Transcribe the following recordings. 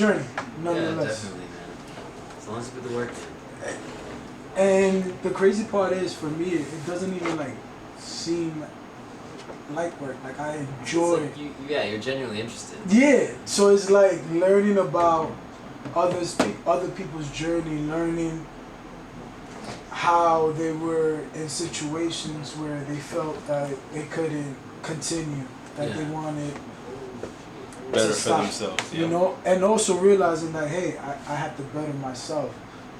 journey, nonetheless. Yeah, definitely, man. As long as you put the work in. And the crazy part is, for me, it doesn't even like seem like work. Like I enjoy. It's like you're genuinely interested. Yeah, so it's like learning about other people's journey, learning how they were in situations where they felt that they couldn't continue, that they wanted better to for stop, themselves. you know, and also realizing that, hey, I have to better myself.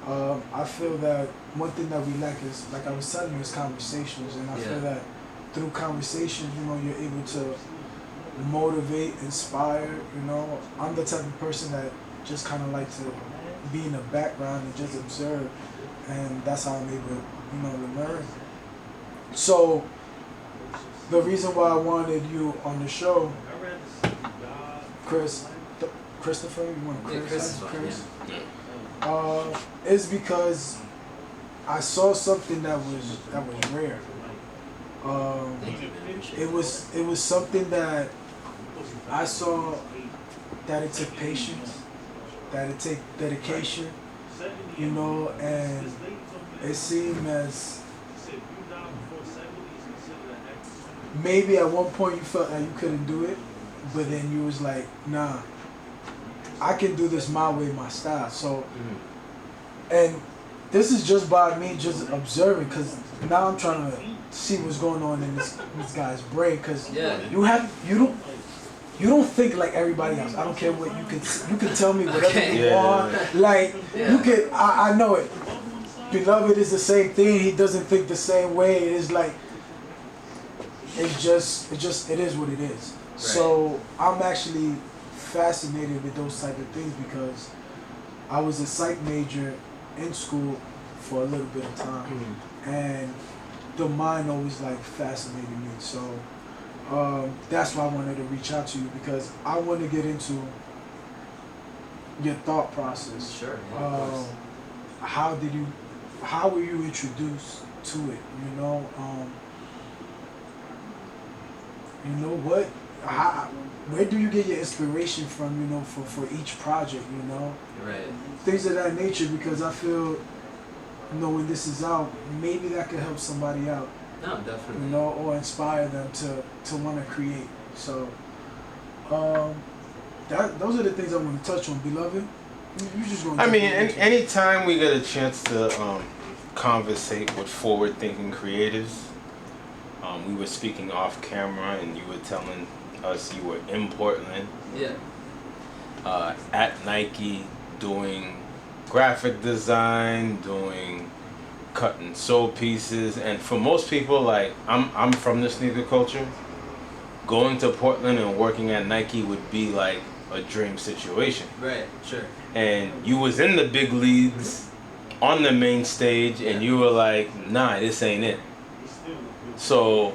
I feel that one thing that we lack is, like I was telling you, is conversations, and I feel that through conversations, you know, you're able to motivate, inspire. You know, I'm the type of person that just kind of like to be in the background and just observe, and that's how I'm able, you know, to learn. So the reason why I wanted you on the show, Christopher, you want to Chris? Is because I saw something that was rare. It was something that I saw, that it took patience, that it took dedication, you know, and it seemed as maybe at one point you felt that you couldn't do it, but then you was like, nah, I can do this my way, my style. So, and this is just by me just observing, because now I'm trying to see what's going on in this guy's brain, because you don't think like everybody else. I don't care what you can tell me whatever you want. Like you can, I know it. Beloved is the same thing. He doesn't think the same way. It is like it is what it is. Right. So I'm actually fascinated with those type of things, because I was a psych major in school for a little bit of time, and the mind always like fascinated me. So that's why I wanted to reach out to you, because I want to get into your thought process. Sure. Yeah, how were you introduced to it? You know what? Where do you get your inspiration from? You know, for each project. You know, right. Things of that nature. Because I feel, you know, when this is out, maybe that could help somebody out. No, definitely. You know, or inspire them to want to create. So, those are the things I want to touch on, beloved. You just going. I mean, anytime we get a chance to conversate with forward-thinking creatives, we were speaking off camera, and you were telling us you were in Portland. Yeah. At Nike, doing graphic design, doing cut and sew pieces, and for most people, like I'm from the sneaker culture. Going to Portland and working at Nike would be like a dream situation. Right. Sure. And you was in the big leagues, on the main stage, and you were like, nah, this ain't it. So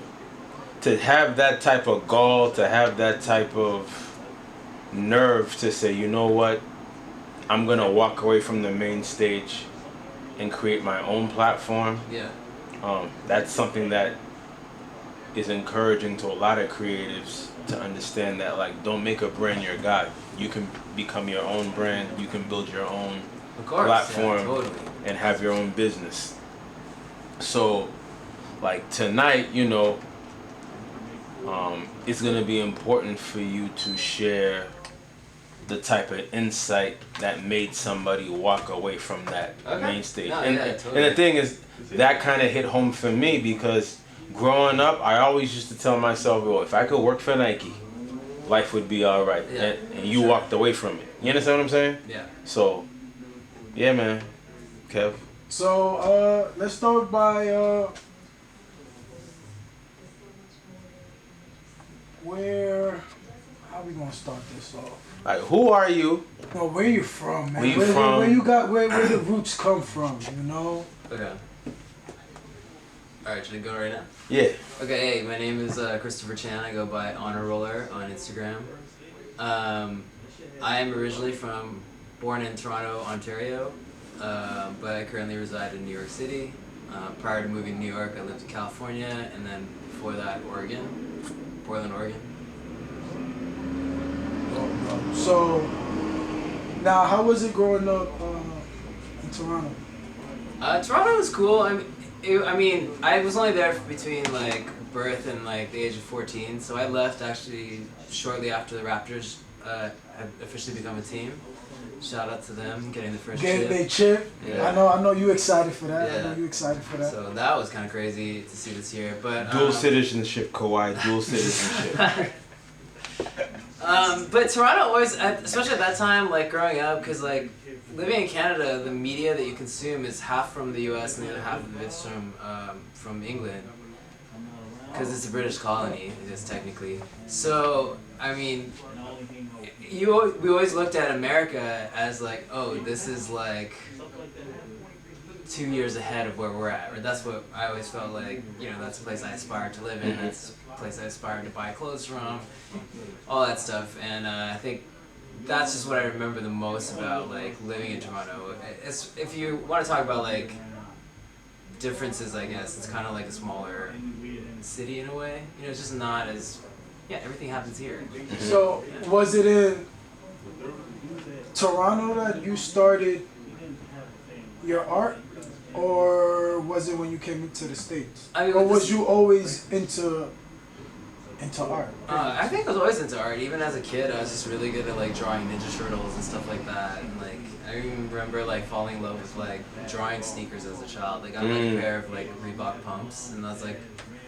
to have that type of gall, to have that type of nerve to say, you know what, I'm gonna walk away from the main stage and create my own platform. Yeah. That's something that is encouraging to a lot of creatives to understand that, like, don't make a brand your God. You can become your own brand. You can build your own platform and have your own business. So, like tonight, you know, it's gonna be important for you to share the type of insight that made somebody walk away from that main stage. No, and the thing is, that kind of hit home for me, because growing up, I always used to tell myself, well, if I could work for Nike, life would be all right. Yeah, and you walked away from it. You understand what I'm saying? Yeah. So, yeah, man. Kev. So, let's start by how we gonna start this off? Like, who are you? Well, where you from, man? Where you from? Where the roots come from, you know? Okay. Alright, should I go right now? Yeah. Okay, hey, my name is Christopher Chen. I go by Honorroller on Instagram. I am originally born in Toronto, Ontario, but I currently reside in New York City. Prior to moving to New York, I lived in California, and then before that, Portland, Oregon. So Now, how was it growing up in Toronto? Toronto was cool. I mean, I was only there between like birth and like the age of 14, so I left actually shortly after the Raptors had officially become a team. Shout out to them getting the first Getting chip. they chip. Yeah. I know you excited for that. Yeah. I know you excited for that. So that was kind of crazy to see this year, but Dual citizenship, Kawhi. Dual citizenship. But Toronto always, especially at that time, like growing up, because like living in Canada, the media that you consume is half from the U.S. and the other half of it's from England, because it's a British colony, I guess technically. So I mean, we always looked at America as like, oh, this is like 2 years ahead of where we're at, or that's what I always felt like. You know, that's a place I aspired to live in. That's a place I aspired to buy clothes from, all that stuff. And I think that's just what I remember the most about like living in Toronto. It's, if you want to talk about like differences, I guess it's kind of like a smaller city in a way. You know, it's just not as, yeah, everything happens here. So, was it in Toronto that you started your art, or was it when you came into the States? I mean, or was you always into art? I think I was always into art. Even as a kid, I was just really good at like drawing Ninja Turtles and stuff like that. And like, I even remember like falling in love with like drawing sneakers as a child. Like, I got like a pair of like Reebok pumps, and that's like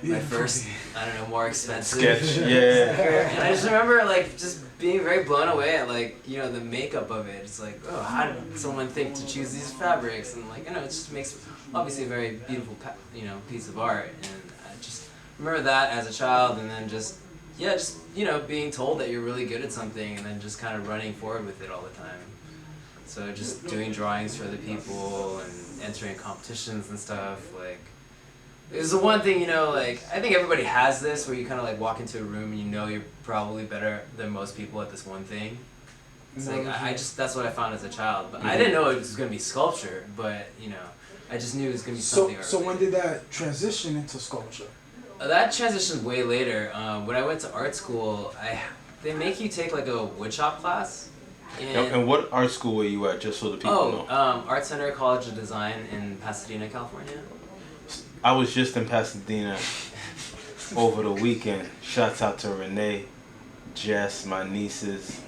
my first, I don't know, more expensive Sketch, yeah. And I just remember like just being very blown away at like, you know, the makeup of it. It's like, oh, how did someone think to choose these fabrics? And like, you know, it just makes obviously a very beautiful, you know, piece of art. And I just remember that as a child, and then just, yeah, just, you know, being told that you're really good at something, and then just kind of running forward with it all the time. So just doing drawings for other people and entering competitions and stuff, like, it was the one thing, you know, like, I think everybody has this, where you kind of like walk into a room and you know you're probably better than most people at this one thing. It's like, I just, that's what I found as a child. But I didn't know it was going to be sculpture, but, you know, I just knew it was going to be something. So when did that transition into sculpture? That transitioned way later. When I went to art school, they make you take like a woodshop class. And what art school were you at, just so the people know? Art Center College of Design in Pasadena, California. I was just in Pasadena over the weekend. Shouts out to Renee, Jess, my nieces.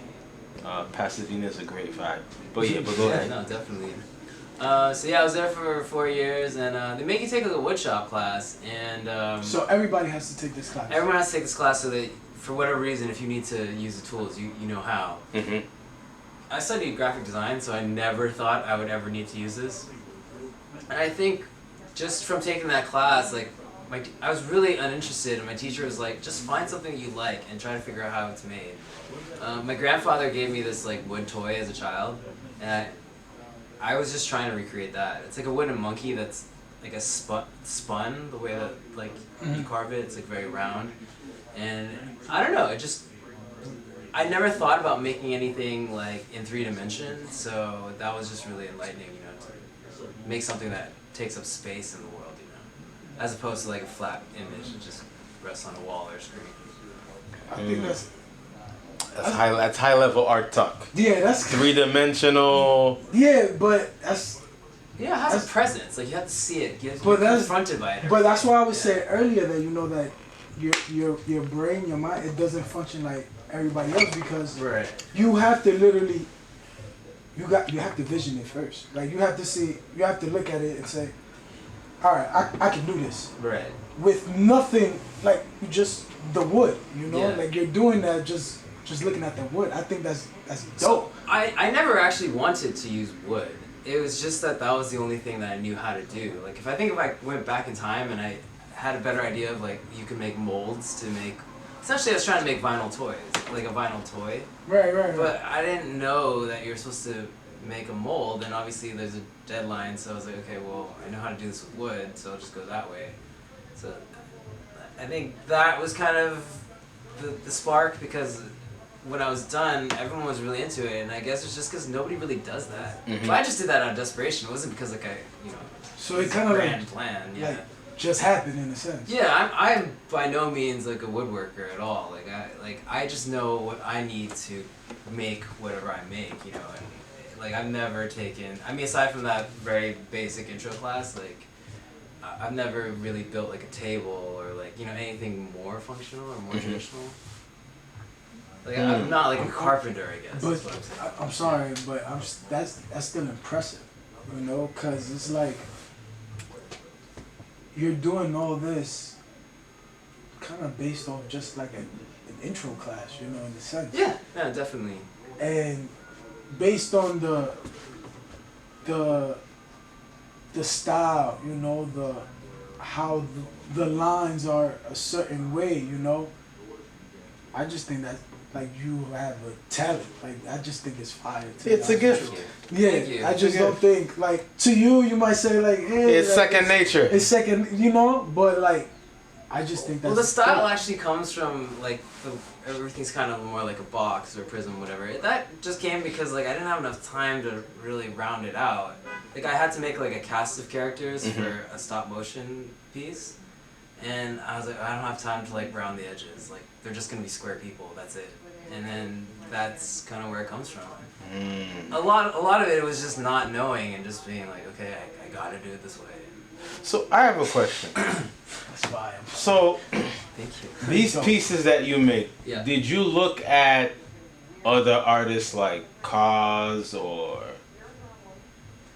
Pasadena's a great vibe. But yeah, but go ahead. No, definitely. So yeah, I was there for 4 years, and they make you take like a woodshop class, and so everybody has to take this class. Everyone has to take this class so that, for whatever reason, if you need to use the tools, you know how. I studied graphic design, so I never thought I would ever need to use this. And I think just from taking that class, like, I was really uninterested, and my teacher was like, just find something you like and try to figure out how it's made. My grandfather gave me this like wood toy as a child, and I was just trying to recreate that. It's like a wooden monkey that's like a spun the way that like you carve it. It's like very round, and I don't know. I never thought about making anything like in 3 dimensions, so that was just really enlightening, you know, to make something that takes up space in the world, you know, as opposed to like a flat image that just rests on a wall or a screen. I think that's high level art talk. Yeah, that's 3-dimensional. Yeah, but that's, yeah, it has a presence. Like, you have to see it. You're confronted by it. But that's why I was saying earlier that, you know, that your brain, your mind, it doesn't function like everybody else, because you have to literally, you have to vision it first. Like, you have to look at it and say, all right, I can do this. Right. With nothing, like, just the wood, you know? Yeah. Like, you're doing that just looking at the wood. I think that's dope. So, I never actually wanted to use wood. It was just that was the only thing that I knew how to do. Like, if I went back in time and I had a better idea of, like, you can make molds to make, essentially I was trying to make vinyl toys, like a vinyl toy. Right. But I didn't know that you're supposed to make a mold, and obviously there's a deadline, so I was like, okay, well, I know how to do this with wood, so I'll just go that way. So I think that was kind of the spark, because when I was done, everyone was really into it, and I guess it's just because nobody really does that. But I just did that out of desperation. It wasn't because, like, so it kind of grand plan. Yeah. Like, just happened in a sense. Yeah, I'm by no means like a woodworker at all. Like I just know what I need to make whatever I make, you know. And like I've never taken. I mean, aside from that very basic intro class, like I've never really built like a table or like anything more functional or more traditional. Like I'm not like a carpenter, I guess. But Is what I'm saying. I'm sorry, but that's still impressive, because it's like you're doing all this kind of based off just like an intro class, in a sense. Yeah, definitely. And based on the style, how the lines are a certain way, I just think that like you have a talent. Like I just think it's fire. It's a gift. Yeah, Thank you. I just don't think like to you might say like, hey, It's like, second nature. It's second, but like I just think that's Well, the style actually comes from like everything's kind of more like a box or prism, whatever. That just came because like I didn't have enough time to really round it out. Like I had to make like a cast of characters for a stop motion piece, and I was like, I don't have time to like round the edges. Like they're just gonna be square people. That's it. And then that's kind of where it comes from. A lot of it was just not knowing and just being like, okay, I gotta do it this way. So I have a question. That's fire. So Thank you. these pieces that you make, did you look at other artists like Cause or?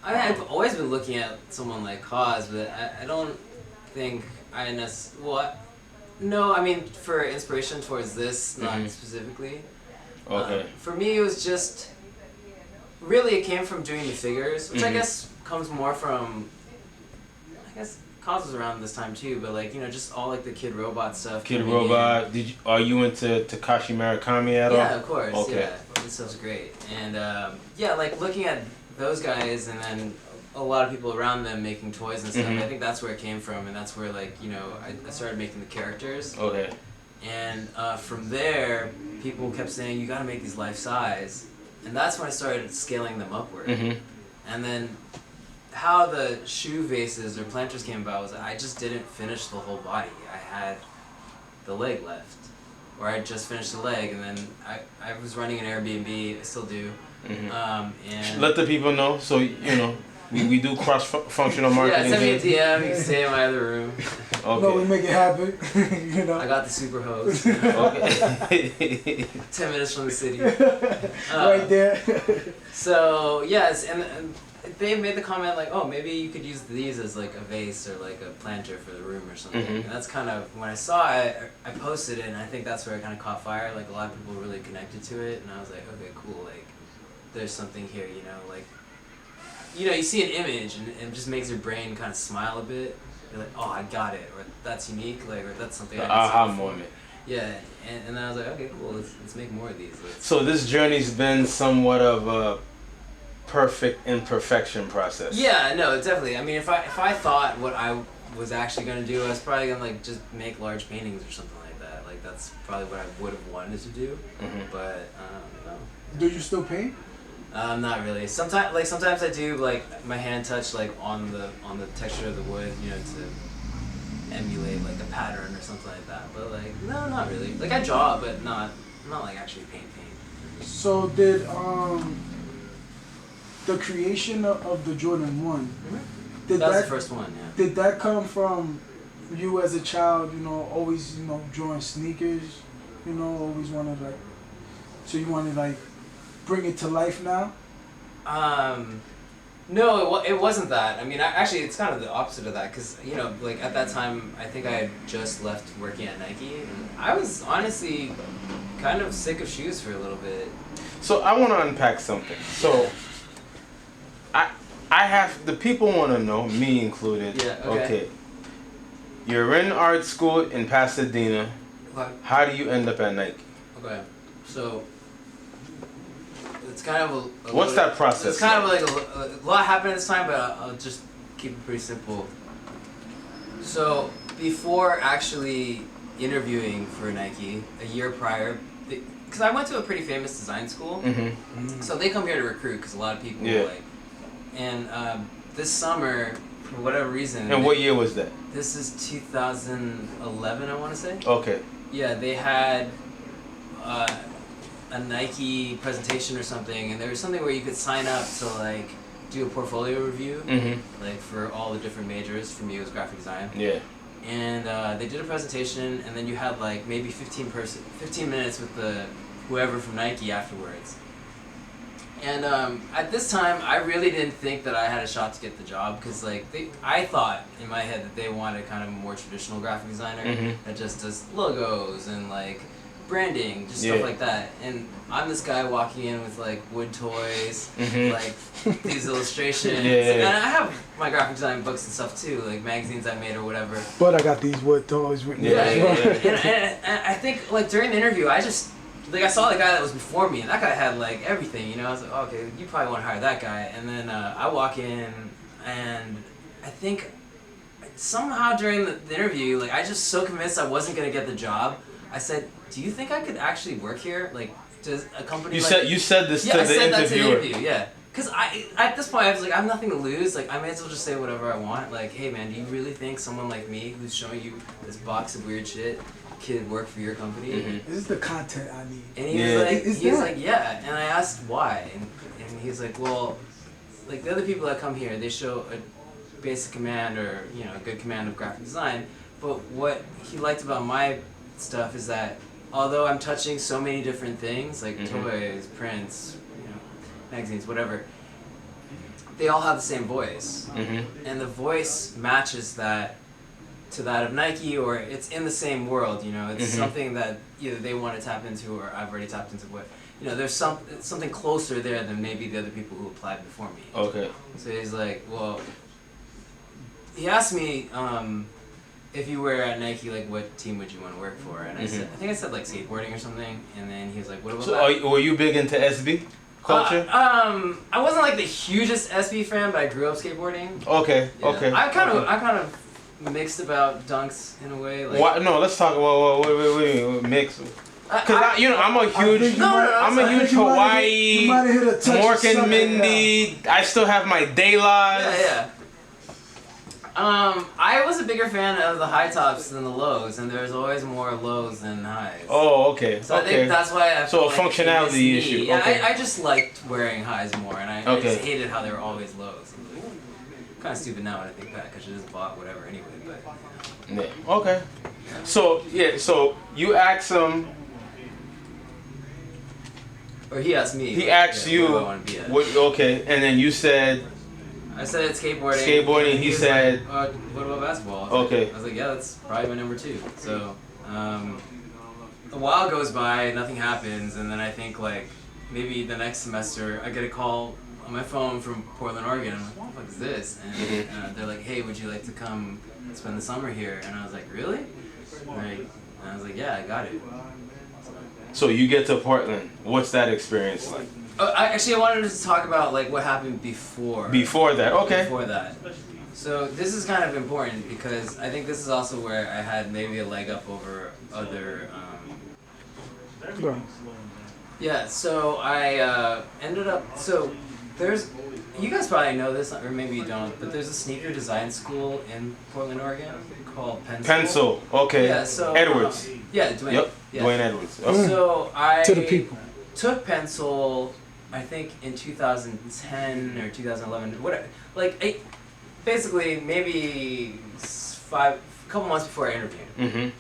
I've always been looking at someone like Cause, but I don't think no, I mean for inspiration towards this, not specifically. Okay. For me, it was just really it came from doing the figures, which I guess comes more from. I guess Cause was around this time too, but like just all like the Kid Robot stuff. Kid Robot. Are you into Takashi Murakami at all? Yeah, of course. Okay. Yeah, this stuff's great, and like looking at those guys, and then a lot of people around them making toys and stuff. I think that's where it came from, and that's where like I started making the characters. Okay. And from there, people kept saying you got to make these life size, and that's when I started scaling them upward. And then how the shoe vases or planters came about was I just didn't finish the whole body. I had the leg left, or I just finished the leg, and then I was running an Airbnb. I still do. And let the people know, so we do cross-functional marketing. Yeah, send me a DM. You can stay in my other room. Okay. No, we make it happen. I got the super hose. Okay. 10 minutes from the city. Right there. So yes, and they made the comment like, oh, maybe you could use these as like a vase or like a planter for the room or something. And that's kind of when I saw it, I posted it, and I think that's where it kind of caught fire. Like a lot of people really connected to it, and I was like, okay, cool. Like there's something here, like. You see an image and it just makes your brain kind of smile a bit. You're like, oh, I got it, or that's unique, like, or that's something. The aha moment. Yeah, and then I was like, okay, cool, let's make more of these. So this journey's been somewhat of a perfect imperfection process. Yeah, no, definitely. I mean, if I thought what I was actually gonna do, I was probably gonna like just make large paintings or something like that. Like that's probably what I would have wanted to do. But no. Do you still paint? Not really. Sometimes I do like my hand touch like on the texture of the wood, to emulate like a pattern or something like that. But like no, not really. Like I draw, but not like actually paint. So did the creation of the Jordan 1? Did that was the first one, yeah. Did that come from you as a child? Always drawing sneakers. Always wanted like. So you wanted like. Bring it to life now? No, it wasn't that. I mean, actually, it's kind of the opposite of that, because, like, at that time, I think I had just left working at Nike, and I was honestly kind of sick of shoes for a little bit. So I want to unpack something. So I have, the people want to know, me included. Yeah, okay. You're in art school in Pasadena. Okay. How do you end up at Nike? Okay, so... It's kind of What's that process? It's kind of like a lot happened at this time, but I'll just keep it pretty simple. So before actually interviewing for Nike a year prior, because I went to a pretty famous design school, so they come here to recruit because a lot of people and this summer for whatever reason. And what year was that? This is 2011, I want to say. Okay. Yeah, they had. a Nike presentation or something, and there was something where you could sign up to like do a portfolio review, like for all the different majors. For me, it was graphic design. Yeah. And they did a presentation, and then you had like maybe 15 minutes with whoever from Nike afterwards. And at this time, I really didn't think that I had a shot to get the job, because like I thought in my head that they wanted kind of a more traditional graphic designer that just does logos and like branding, just stuff like that. And I'm this guy walking in with like wood toys, like these illustrations. And I have my graphic design books and stuff too, like magazines I made or whatever. But I got these wood toys written down. And I think like during the interview, I saw the guy that was before me, and that guy had like everything, you know. I was like, oh, okay, you probably want to hire that guy. And then I walk in, and I think somehow during the interview, like I just so convinced I wasn't gonna get the job. I said, do you think I could actually work here? Like, does a company you said this to the interviewer? Yeah, I said that to the interview, yeah. Because at this point, I was like, I have nothing to lose. Like, I may as well just say whatever I want. Like, hey man, do you really think someone like me, who's showing you this box of weird shit, could work for your company? This is the content I need. And he was like, yeah. And I asked why, and he's like, well, like the other people that come here, they show a basic command or a good command of graphic design. But what he liked about my stuff is that although I'm touching so many different things, like toys, prints, magazines, whatever, they all have the same voice, and the voice matches that to that of Nike, or it's in the same world. It's something that either they want to tap into, or I've already tapped into. What there's something closer there than maybe the other people who applied before me. Okay. So he's like, well, he asked me if you were at Nike, like what team would you want to work for? And I think I said like skateboarding or something. And then he was like, what about that? Were you big into SB culture? I wasn't like the hugest SB fan, but I grew up skateboarding. Okay. Yeah. Okay. I kind of mixed about dunks in a way. Like, no, let's talk. Wait, mix. Because I'm a huge Hawaii, Mork and Mindy. I still have my Daylights. Yeah. I was a bigger fan of the high tops than the lows, and there's always more lows than highs. Oh, okay. So I think that's why I So a functionality issue. Yeah, okay. I just liked wearing highs more, and I just hated how they were always lows. Kind of stupid now when I think back. I should just bought whatever anyway. But yeah. Okay. So you asked him. Or he asked me. He asked you. What do I want to be at? Okay, and then you said. I said skateboarding. Skateboarding. He said. Like, what about basketball? I was like, yeah, that's probably my number 2. So, a while goes by, nothing happens, and then I think like maybe the next semester I get a call on my phone from Portland, Oregon. I'm like, what the fuck is this? And they're like, hey, would you like to come spend the summer here? And I was like, really? And I was like, yeah, I got it. So you get to Portland. What's that experience like? I wanted to talk about like what happened before. Before that, okay. Before that. So this is kind of important because I think this is also where I had maybe a leg up over other. Yeah. So I ended up. So there's. You guys probably know this, or maybe you don't, but there's a sneaker design school in Portland, Oregon called Pencil. Okay. Yeah. So Edwards. Yeah, Dwayne. Yep. Yeah. Dwayne Edwards. So I to the people. Took Pencil, I think in 2010 or 2011, whatever. Like, basically maybe a couple months before I interviewed.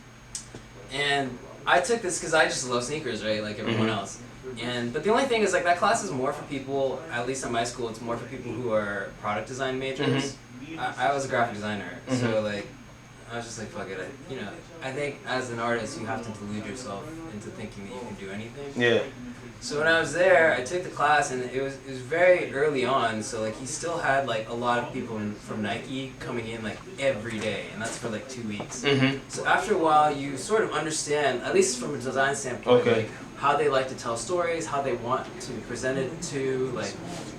And I took this because I just love sneakers, right? Like everyone else. But the only thing is, like, that class is more for people. At least at my school, it's more for people who are product design majors. I was a graphic designer, so like. I was just like, fuck it. I think as an artist, you have to delude yourself into thinking that you can do anything. Yeah. So when I was there, I took the class, and it was very early on. So like he still had like a lot of people from Nike coming in like every day, and that's for like 2 weeks. So after a while, you sort of understand, at least from a design standpoint, like how they like to tell stories, how they want to present it to, like,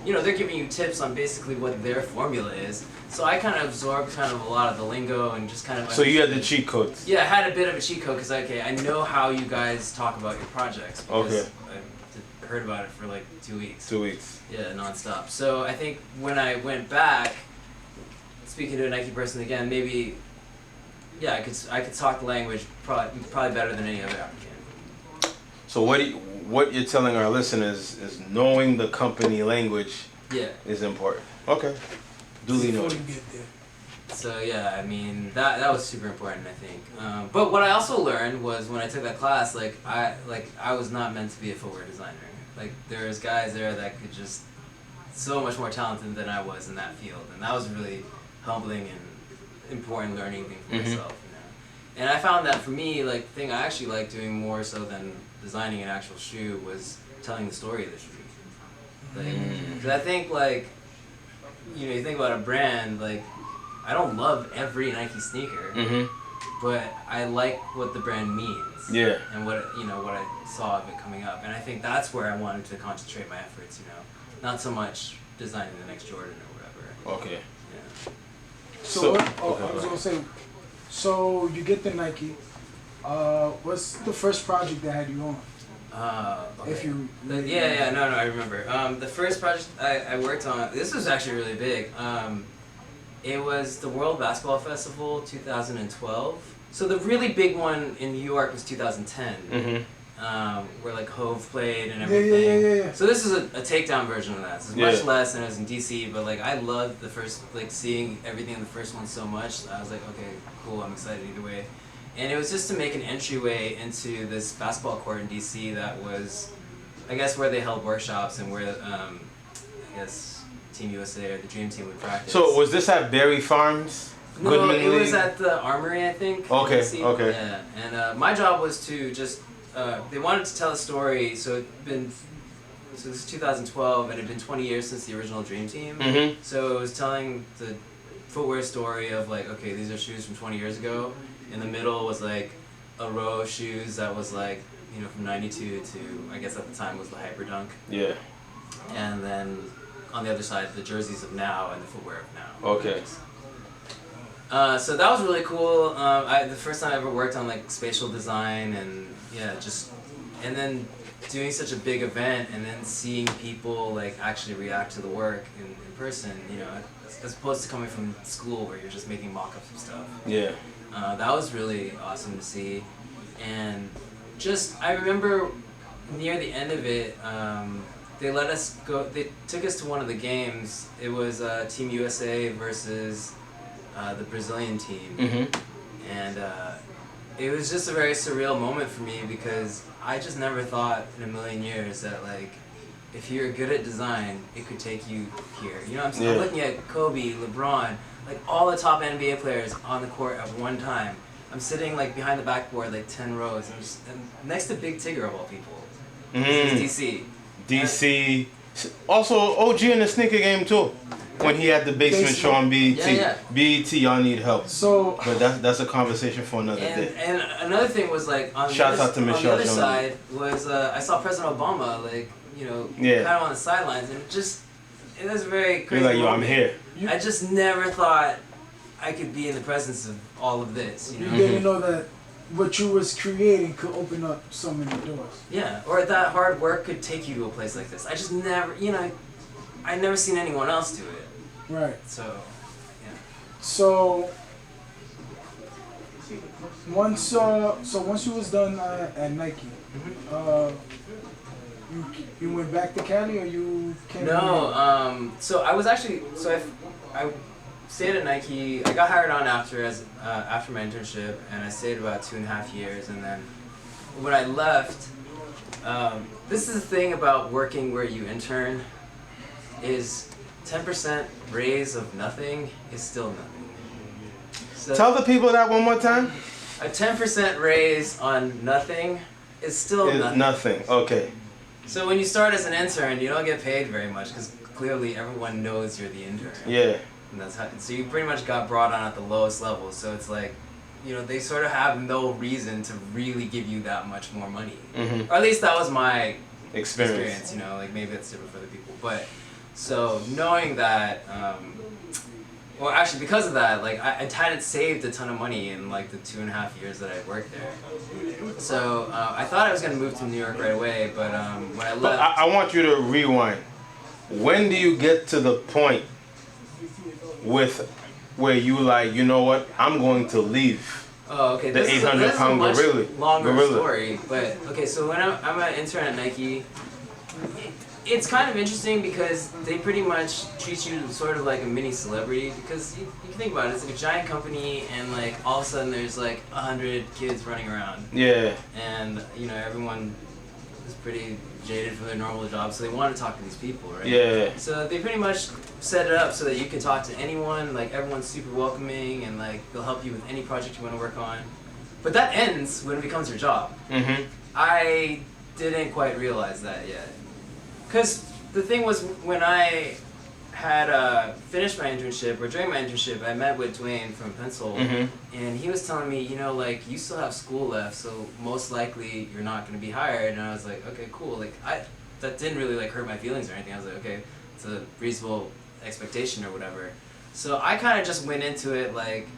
they're giving you tips on basically what their formula is. So I kind of absorbed kind of a lot of the lingo and just kind of. So you had the cheat codes. Yeah, I had a bit of a cheat code because I know how you guys talk about your projects. Because I heard about it for like 2 weeks. 2 weeks. Yeah, nonstop. So I think when I went back, speaking to a Nike person again, maybe, yeah, I could talk the language probably better than any other applicant. So what you're telling our listeners is knowing the company language is important. Okay. Duly noted. So yeah, I mean that was super important, I think. But what I also learned was when I took that class, I was not meant to be a footwear designer. Like there's guys there that could just so much more talented than I was in that field, and that was really humbling and important learning thing for myself. You know, and I found that for me, like the thing I actually liked doing more so than designing an actual shoe was telling the story of the shoe. Like, 'cause I think you think about a brand like. I don't love every Nike sneaker, but I like what the brand means. Yeah. And what I saw of it coming up, and I think that's where I wanted to concentrate my efforts. Not so much designing the next Jordan or whatever. Okay. Yeah. So what, I was gonna say, so you get the Nike. What's the first project that had you on? Okay. If you. No, I remember. The first project I worked on. This was actually really big. It was the World Basketball Festival 2012. So the really big one in New York was 2010, where like Hove played and everything. Yeah. So this is a takedown version of that. So it's much less than it was in DC, but like I loved the first, like seeing everything in the first one so much. I was like, okay, cool, I'm excited either way. And it was just to make an entryway into this basketball court in DC that was, I guess, where they held workshops and where, I guess, Team USA or the Dream Team would practice. So was this at Berry Farms? No, Goodman it was League? at the Armory, I think. Okay. Yeah, and my job was to just they wanted to tell a story. So this is 2012, and it had been 20 years since the original Dream Team. So it was telling the footwear story of like, okay, these are shoes from 20 years ago. In the middle was like a row of shoes that was like, from 92 to, I guess at the time was the Hyperdunk. Yeah. And then on the other side, the jerseys of now and the footwear of now. Okay. So that was really cool. The first time I ever worked on like spatial design and and then doing such a big event and then seeing people like actually react to the work in person, as opposed to coming from school where you're just making mock-ups of stuff. Yeah. That was really awesome to see. And I remember near the end of it, they let us go. They took us to one of the games. It was Team USA versus the Brazilian team, and it was just a very surreal moment for me because I just never thought in a million years that like if you're good at design, it could take you here. I'm looking at Kobe, LeBron, like all the top NBA players on the court at one time. I'm sitting like behind the backboard, like 10 rows, and next to Big Tigger of all people. This is DC. DC, also OG in the sneaker game too. When he had the basement show on BET. BET, y'all need help. So, but that's a conversation for another day. And another thing was like on the other side was I saw President Obama kind of on the sidelines, and it was a very crazy. You're like, yo, moment. I'm here. I just never thought I could be in the presence of all of this. You didn't know that what you was creating could open up so many doors. Yeah, or that hard work could take you to a place like this. I just never, I never seen anyone else do it. Right. So, yeah. So once you was done at Nike, you went back to Cali or you came? No. So I was actually I stayed at Nike. I got hired on after my internship, and I stayed about 2.5 years. And then when I left, this is the thing about working where you intern, is 10% raise of nothing is still nothing. So tell the people that one more time. A 10% raise on nothing is still nothing. Nothing. Okay. So when you start as an intern, you don't get paid very much because clearly everyone knows you're the intern. Yeah. And that's how. So you pretty much got brought on at the lowest level. So it's like, they sort of have no reason to really give you that much more money. Or at least that was my experience. Like maybe it's different for other people. But so knowing that, well, actually because of that, like I hadn't saved a ton of money in like the 2.5 years that I worked there. So I thought I was gonna move to New York right away, but when I left, but I want you to rewind. When do you get to the point where you like, you know what, I'm going to leave Oh, okay. The This is a 800-pound much gorilla. longer story, but okay. So when I'm an intern at Nike, it's kind of interesting because they pretty much treat you sort of like a mini celebrity because you can think about it. It's like a giant company, and like all of a sudden there's like 100 kids running around. Yeah. And you know everyone is pretty jaded from their normal job, so they want to talk to these people, right? Yeah. So they pretty much set it up so that you can talk to anyone. Like everyone's super welcoming, and like they'll help you with any project you want to work on. But that ends when it becomes your job. Mm-hmm. I didn't quite realize that yet. Because the thing was, when I had finished my internship, or during my internship, I met with Dwayne from Pencil, and he was telling me, you know, like, you still have school left, so most likely you're not going to be hired. And I was like, okay, cool. Like, that didn't really, like, hurt my feelings or anything. I was like, okay, it's a reasonable expectation or whatever. So I kind of just went into it, like,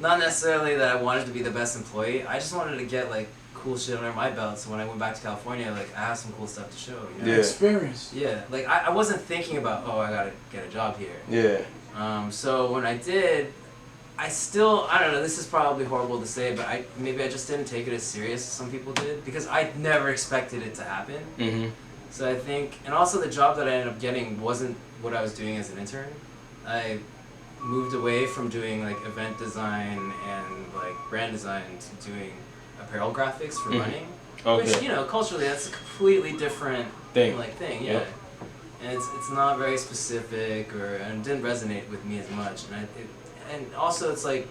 not necessarily that I wanted to be the best employee. I just wanted to get, like, cool shit under my belt, so when I went back to California, like, I have some cool stuff to show, you know? Yeah. Experience. Yeah, like, I wasn't thinking about, oh, I gotta get a job here. Yeah. So when I did, I don't know, this is probably horrible to say, but maybe I just didn't take it as serious as some people did, because I never expected it to happen. Mm-hmm. So I think, and also the job that I ended up getting wasn't what I was doing as an intern. I moved away from doing, like, event design and, like, brand design to doing apparel graphics for running, which, you know, culturally that's a completely different thing, yeah. Yep. And it's not very specific, and it didn't resonate with me as much. And also it's like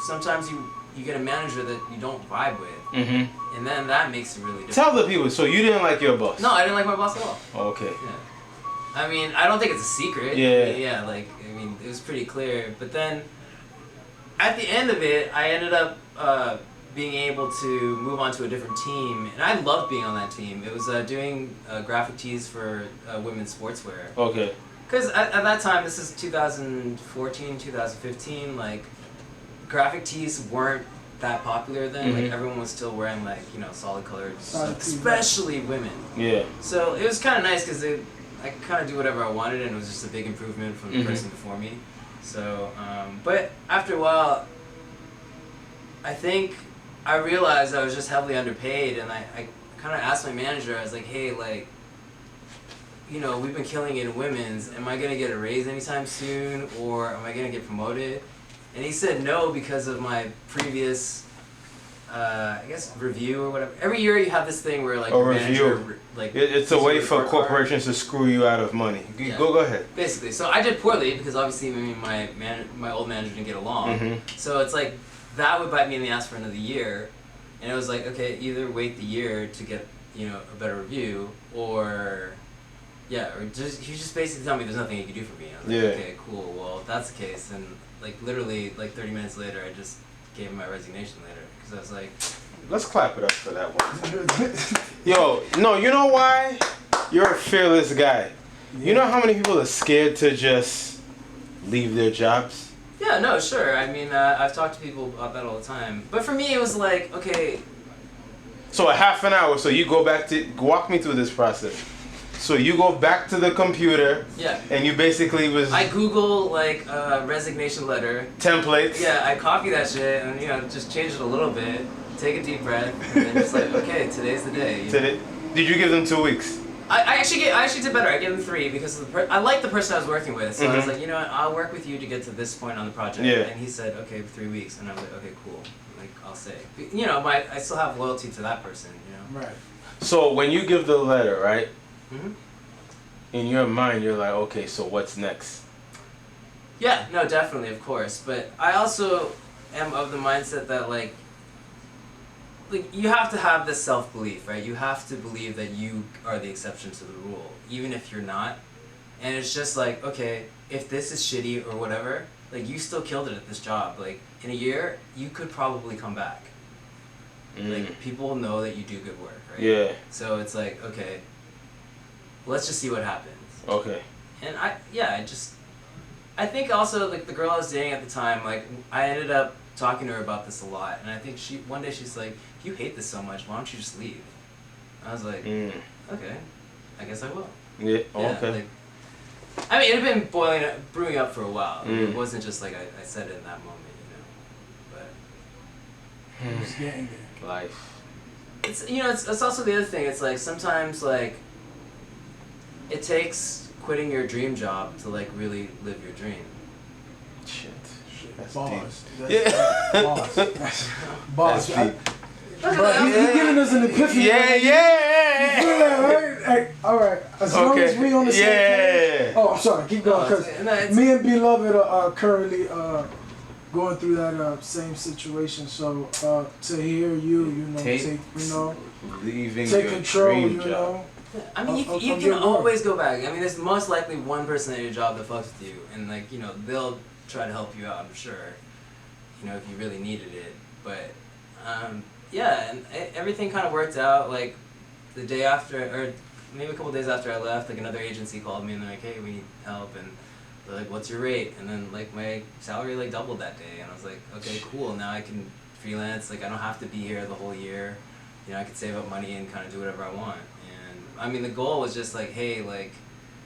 sometimes you get a manager that you don't vibe with, and then that makes it really difficult. Tell the people. So you didn't like your boss? No, I didn't like my boss at all. Okay. Yeah. I mean, I don't think it's a secret. Yeah. Like, I mean, it was pretty clear. But then at the end of it, I ended up being able to move on to a different team, and I loved being on that team. It was doing graphic tees for women's sportswear. Okay. Because at that time, this is 2014, 2015, like, graphic tees weren't that popular then. Like, everyone was still wearing, like, you know, solid colored stuff, especially women. Yeah. So it was kind of nice because I could kind of do whatever I wanted, and it was just a big improvement from the person before me. So, but after a while, I think I realized I was just heavily underpaid, and I kind of asked my manager, I was like, hey, like, you know, we've been killing it in women's, am I going to get a raise anytime soon, or am I going to get promoted? And he said no because of my previous, I guess, review or whatever. Every year you have this thing where, like, a manager, review. like, it's a way for corporations to screw you out of money. Yeah. Go ahead. Basically. So I did poorly because obviously my old manager didn't get along. So it's like, that would bite me in the ass for another year, and it was like, okay, either wait the year to get, you know, a better review, or he just basically tell me there's nothing he could do for me. I was like, okay, cool, well, if that's the case, then, like, literally, like, 30 minutes later, I just gave him my resignation letter, because I was like, let's clap it up for that one. Yo, no, you know why? You're a fearless guy. You know how many people are scared to just leave their jobs? Yeah, no, sure. I mean, I've talked to people about that all the time. But for me, it was like, okay. So a half an hour, so you go back to, walk me through this process. So you go back to the computer. Yeah. And you basically was. I Google, like, resignation letter. Templates. Yeah, I copy that shit and, you know, just change it a little bit, take a deep breath, and then just like, okay, today's the day. Did you give them 2 weeks? I actually did better. I gave him 3 because I liked the person I was working with. So I was like, you know what, I'll work with you to get to this point on the project. Yeah. And he said, okay, 3 weeks. And I was like, okay, cool. Like, I'll say. You know, I still have loyalty to that person, you know? Right. So when you give the letter, right? In your mind, you're like, okay, so what's next? Yeah, no, definitely, of course. But I also am of the mindset that, like, you have to have this self-belief, right? You have to believe that you are the exception to the rule, even if you're not. And it's just like, okay, if this is shitty or whatever, like, you still killed it at this job. Like, in a year, you could probably come back. Like, people know that you do good work, right? Yeah. So it's like, okay, let's just see what happens. Okay. And I think also, like, the girl I was dating at the time, like, I ended up talking to her about this a lot, and I think one day she's like, if you hate this so much, why don't you just leave? I was like, okay, I guess I will. Yeah, okay. Like, I mean, it had been brewing up for a while. It wasn't just like I said it in that moment, you know. You was getting there. Life. It's it's also the other thing. It's like sometimes like it takes quitting your dream job to like really live your dream. Shit. That's Boss. deep. Boss. Boss. That's deep. But he's giving us an epiphany. Yeah. You feel that, right? Hey, all right. As long as we on the same page. Oh, I'm sorry. Keep going. Because me and Beloved are currently going through that same situation. So to hear you, take leaving take your control, dream you job. know. I mean, you can always go back. I mean, there's most likely one person at your job that fucks with you, and like they'll try to help you out. I'm sure, if you really needed it. But yeah, and everything kind of worked out. Like the day after, or maybe a couple days after I left, like another agency called me and they're like, "Hey, we need help," and they're like, "What's your rate?" And then like my salary like doubled that day, and I was like, "Okay, cool. Now I can freelance. Like I don't have to be here the whole year. I could save up money and kind of do whatever I want." I mean, the goal was just like, hey, like,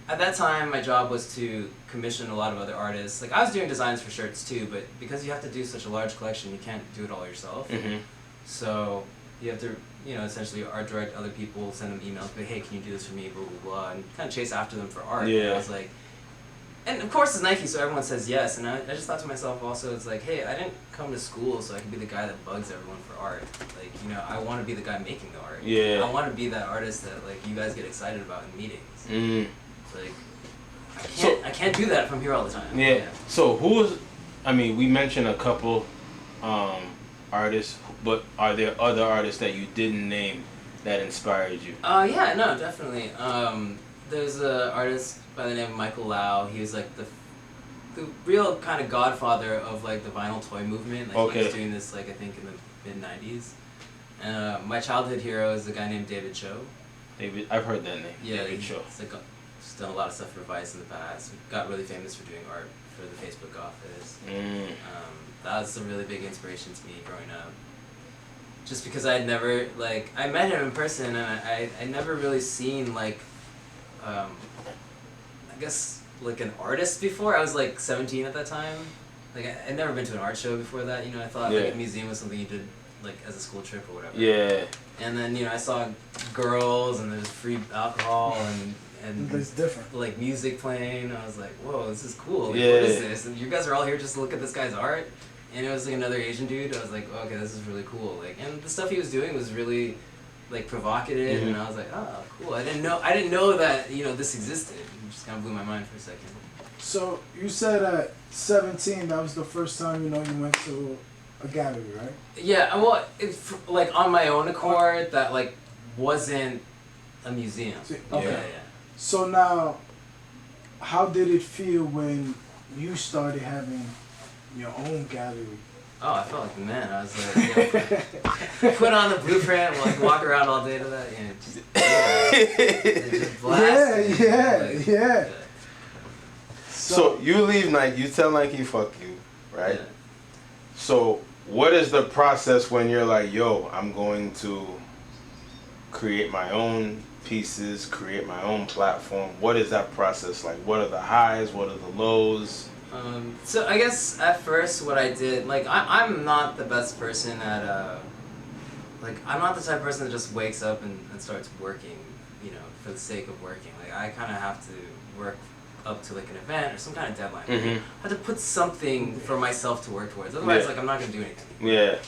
at that time, my job was to commission a lot of other artists. Like, I was doing designs for shirts too, but because you have to do such a large collection, you can't do it all yourself. Mm-hmm. So you have to, essentially art direct other people, send them emails, but hey, can you do this for me, blah, blah, blah, and kind of chase after them for art. Yeah. And I was like, and of course it's Nike, so everyone says yes, and I just thought to myself also, it's like, hey, I didn't come to school so I could be the guy that bugs everyone for art. Like, I want to be the guy making the art. Yeah. I want to be that artist that, like, you guys get excited about in meetings. Mm. Like, I can't do that if I'm here all the time. Yeah. So we mentioned a couple artists, but are there other artists that you didn't name that inspired you? Yeah, no, definitely. There's an artist by the name of Michael Lau. He was like the real kind of godfather of like the vinyl toy movement. Like he was doing this like I think in the mid-90s. And my childhood hero is a guy named David Cho. David, I've heard that name. Yeah, David Cho. He's like he's done a lot of stuff for Vice in the past. Got really famous for doing art for the Facebook office. That was a really big inspiration to me growing up. Just because I met him in person and I never really seen like I guess like an artist before. I was like 17 at that time. Like I'd never been to an art show before that. I thought like a museum was something you did like as a school trip or whatever. Yeah. And then I saw girls and there's free alcohol and it's different. Like music playing. I was like, whoa, this is cool. Like, yeah. What is this? And you guys are all here just to look at this guy's art. And it was like another Asian dude. I was like, oh, okay, this is really cool. Like, and the stuff he was doing was really like provocative, and I was like, oh, cool. I didn't know that this existed. It just kind of blew my mind for a second. So you said at 17 that was the first time you went to a gallery, right? Yeah, well, like on my own accord, that like wasn't a museum. Okay. Yeah. So now, how did it feel when you started having your own gallery? Oh, I felt like the man. I was like, put on the blueprint, walk around all day to that, just blast. Yeah. So you leave Nike, you tell Nike fuck you, right? Yeah. So what is the process when you're like, yo, I'm going to create my own pieces, create my own platform? What is that process like? What are the highs? What are the lows? So I guess at first what I did, like I'm not the best person at, I'm not the type of person that just wakes up and starts working, for the sake of working. Like I kind of have to work up to like an event or some kind of deadline. I have to put something for myself to work towards. Otherwise, like I'm not gonna do anything. Yeah.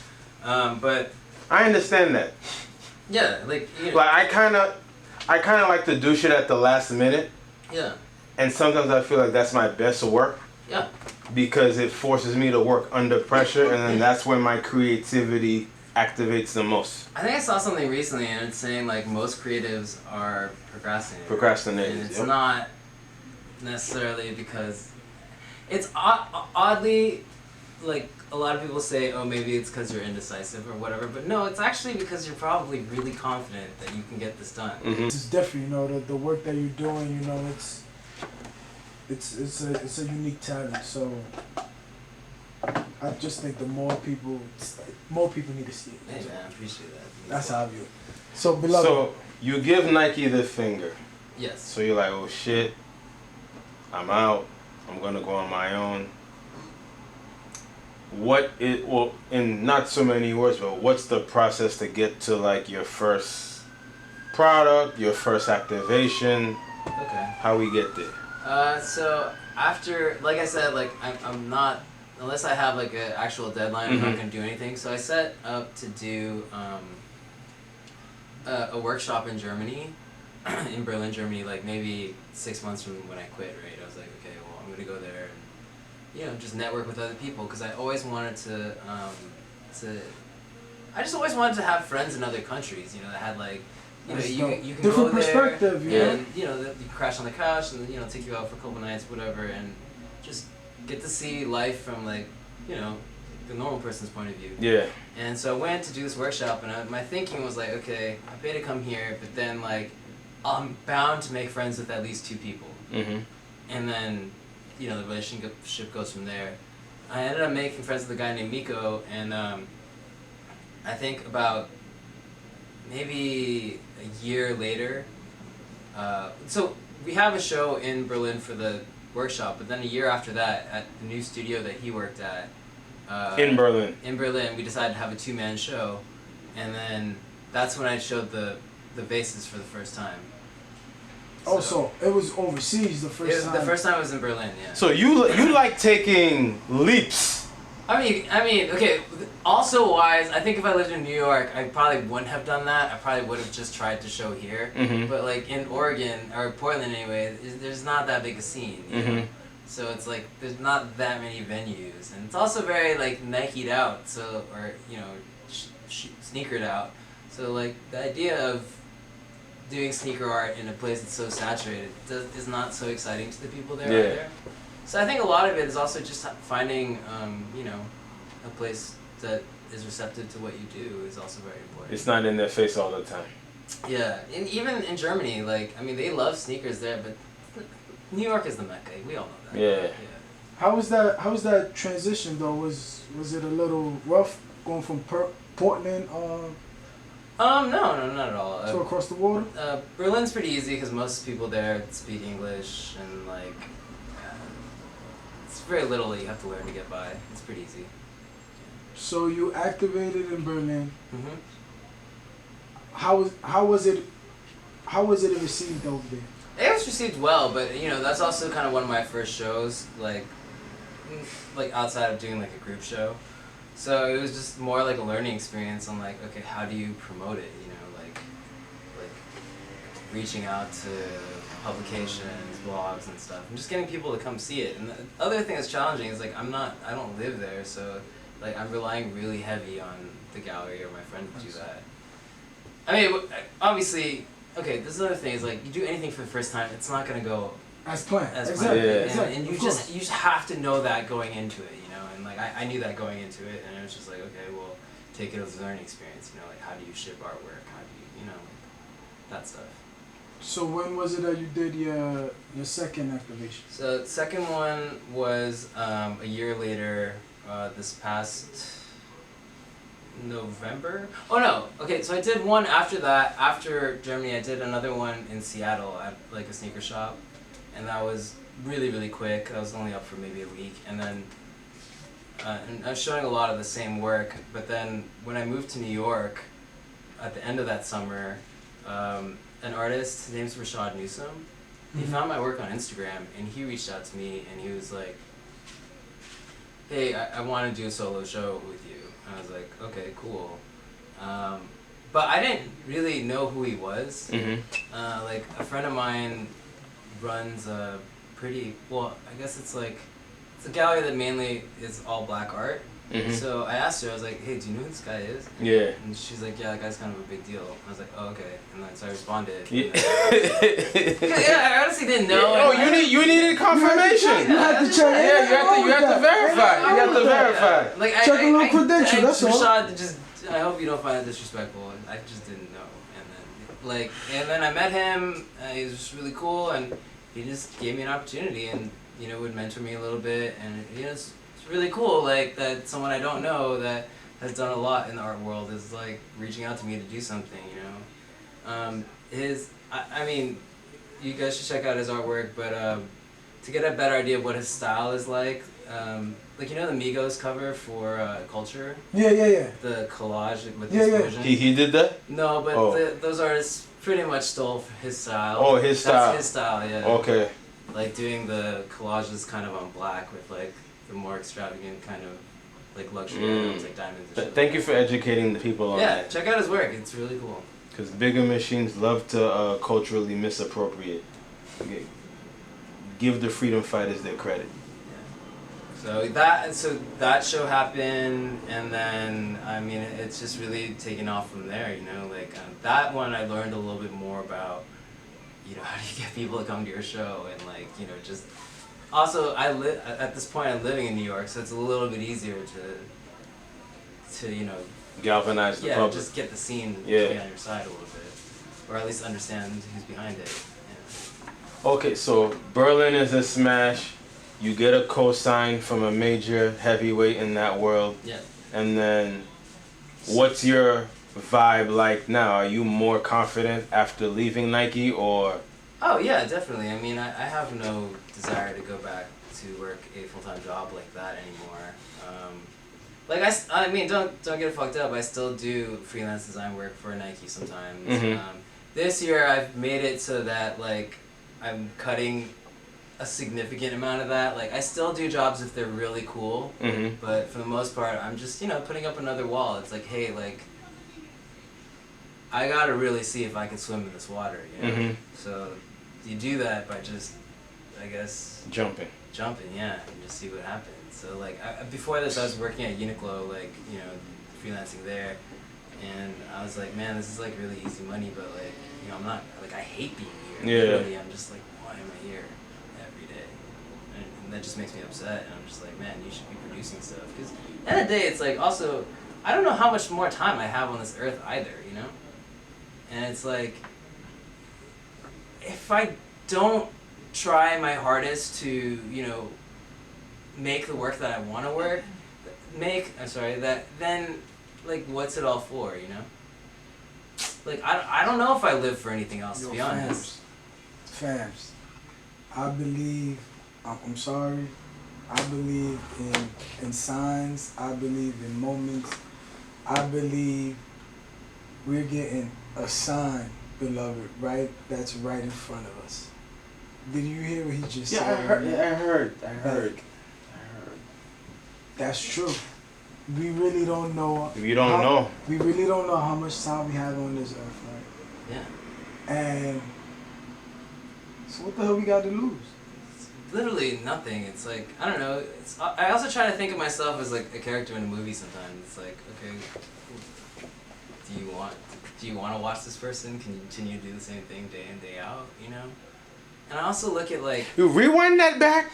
But I understand that. Yeah, like like I kind of like to do shit at the last minute. Yeah. And sometimes I feel like that's my best work. Yeah. Because it forces me to work under pressure, and then that's when my creativity activates the most. I think I saw something recently, and it's saying like most creatives are procrastinators. And it's not necessarily because it's oddly like a lot of people say, oh, maybe it's because you're indecisive or whatever, but no, it's actually because you're probably really confident that you can get this done. It's different, the work that you're doing, it's a unique talent. So I just think the more people need to see it. Hey man, I appreciate that. That's how I view it. So Beloved. So you give Nike the finger. Yes. So you're like, oh shit, I'm out. I'm gonna go on my own. what it well in not so many words, but what's the process to get to like your first product, your first activation? Okay. How we get there? So after, like I said, like I'm not, unless I have like an actual deadline, I'm not gonna do anything. So I set up to do a workshop in Germany, in Berlin, Germany, like maybe 6 months from when I quit. Right, I was like, okay, well, I'm gonna go there and just network with other people because I always wanted I just always wanted to have friends in other countries. That had like. You can different go there perspective, and you crash on the couch and take you out for a couple nights, whatever, and just get to see life from like the normal person's point of view. Yeah. And so I went to do this workshop, and my thinking was like, okay, I pay to come here, but then like I'm bound to make friends with at least 2 people, and then the relationship goes from there. I ended up making friends with a guy named Miko, and I think about maybe a year later, so we have a show in Berlin for the workshop, but then a year after that, at the new studio that he worked at, in Berlin, we decided to have a 2-man show, and then that's when I showed the bases for the first time. So it was overseas the first time. The first time was in Berlin, yeah. So you like taking leaps. I mean, okay. Also, wise, I think if I lived in New York, I probably wouldn't have done that. I probably would have just tried to show here. But like in Oregon or Portland anyway, there's not that big a scene. So it's like there's not that many venues, and it's also very like Nike'd out. So or sneakered out. So like the idea of doing sneaker art in a place that's so saturated is not so exciting to the people there either. So I think a lot of it is also just finding, a place that is receptive to what you do is also very important. It's not in their face all the time. Yeah, and even in Germany, they love sneakers there, but New York is the Mecca. We all know that. Yeah. How was that transition though? Was it a little rough going from Portland No, not at all. to across the water? Berlin's pretty easy because most people there speak English and it's very little that you have to learn to get by. It's pretty easy. So you activated in Berlin. Mm-hmm. How was it received over there? It was received well, but that's also kind of one of my first shows, like outside of doing like a group show. So it was just more like a learning experience on like, okay, how do you promote it? Like reaching out to publications, blogs and stuff, and just getting people to come see it. And the other thing that's challenging is like I don't live there, so like I'm relying really heavy on the gallery or my friend to do that. I mean, obviously, okay, this is another thing is like you do anything for the first time, it's not gonna go as planned. Exactly. Yeah. Exactly. And you just have to know that going into it, and like I knew that going into it, and it was just like, okay, well, take it as a learning experience, like how do you ship artwork, how do you, that stuff. So when was it that you did your second activation? So the second one was a year later, this past November. Oh no, okay, so I did one after that. After Germany, I did another one in Seattle at like a sneaker shop, and that was really, really quick. I was only up for maybe a week, and then and I was showing a lot of the same work, but then when I moved to New York at the end of that summer, an artist, his name's Rashad Newsom, he found my work on Instagram, and he reached out to me, and he was like, hey, I want to do a solo show with you. And I was like, okay, cool. But I didn't really know who he was. Like, a friend of mine runs a pretty, I guess it's a gallery that mainly is all black art. So I asked her, I was like, hey, do you know who this guy is? Yeah. And she's like, yeah, that guy's kind of a big deal. I was like, oh, okay. And then so I responded. Yeah. I honestly didn't know. Oh, you needed confirmation. You had to check. Yeah, you have to verify. You have to verify. Like, check a little credential, that's all. Rashad, I hope you don't find it disrespectful. I just didn't know. And then I met him. He was just really cool, and he just gave me an opportunity, and would mentor me a little bit, and it's really cool, like that someone I don't know that has done a lot in the art world is like reaching out to me to do something. I mean, you guys should check out his artwork, but to get a better idea of what his style is like, like, you know the Migos cover for Culture? Yeah. The collage with the Yeah, yeah. explosion? He did that? No, but Oh. those artists pretty much stole his style. Oh, his style. That's his style, yeah. Okay. Like doing the collages kind of on black with like the more extravagant kind of like luxury items like diamonds and shit. Thank you for educating the people on that. Yeah, check out his work. It's really cool. Because bigger machines love to culturally misappropriate. Give the freedom fighters their credit. So that show happened, and then I mean it's just really taken off from there. You know, like that one I learned a little bit more about, you know, how do you get people to come to your show, and like, you know, just also at this point I'm living in New York, so it's a little bit easier to you know, Galvanize the public. just get the scene to be on your side a little bit, or at least understand who's behind it. Yeah. Okay, so Berlin is a smash. You get a cosign from a major heavyweight in that world. Yeah. And then, what's your vibe like now? Are you more confident after leaving Nike, or? Oh yeah, definitely. I mean, I have no desire to go back to work a full-time job like that anymore. Like I mean, don't get it fucked up. I still do freelance design work for Nike sometimes. Mm-hmm. This year I've made it so that like I'm cutting a significant amount of that. Like I still do jobs if they're really cool, but for the most part I'm just, you know, putting up another wall. It's like, hey, like I gotta really see if I can swim in this water, you know? So you do that by just, I guess, jumping, yeah, and just see what happens. So like before this I was working at Uniqlo, like, you know, freelancing there, and I was like, man, this is like really easy money, but like, you know, I'm not, like, I hate being here. Yeah. Literally, I'm just like, why am I here every day? And that just makes me upset, and I'm just like, man, you should be producing stuff. Because at the end of the day, it's like, also, I don't know how much more time I have on this earth either, you know? And it's like, if I don't try my hardest to, you know, make the work that I want to then, like, what's it all for, you know? Like, I don't know if I live for anything else, to be honest. Fams, I believe, I'm sorry, I believe in signs, I believe in moments, I believe we're getting a sign, beloved, right? That's right in front of us. Did you hear what he just said? I heard. That's true. We really don't know. We really don't know how much time we have on this earth, right? Yeah. And so what the hell we got to lose? It's literally nothing. It's like, I don't know. I also try to think of myself as like a character in a movie sometimes. It's like, okay, do you want to watch this person continue to do the same thing day in, day out, you know? And I also look at like, you rewind that back.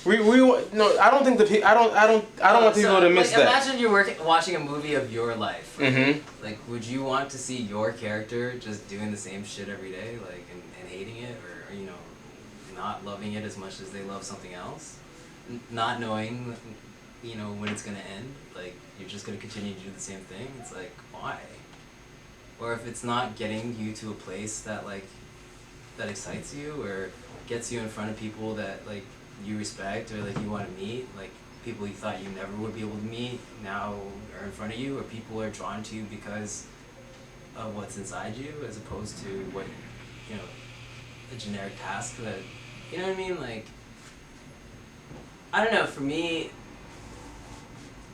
No, I don't think I don't want people to miss like, that. Imagine you're watching a movie of your life. Right? Mm-hmm. Like, would you want to see your character just doing the same shit every day, like, and hating it, or you know, not loving it as much as they love something else, not knowing, you know, when it's gonna end? Like, you're just gonna continue to do the same thing. It's like, why? Or if it's not getting you to a place that like that excites you or gets you in front of people that like you respect or like you want to meet, like people you thought you never would be able to meet now are in front of you, or people are drawn to you because of what's inside you as opposed to what, you know, a generic task that, you know what I mean? Like, I don't know, for me,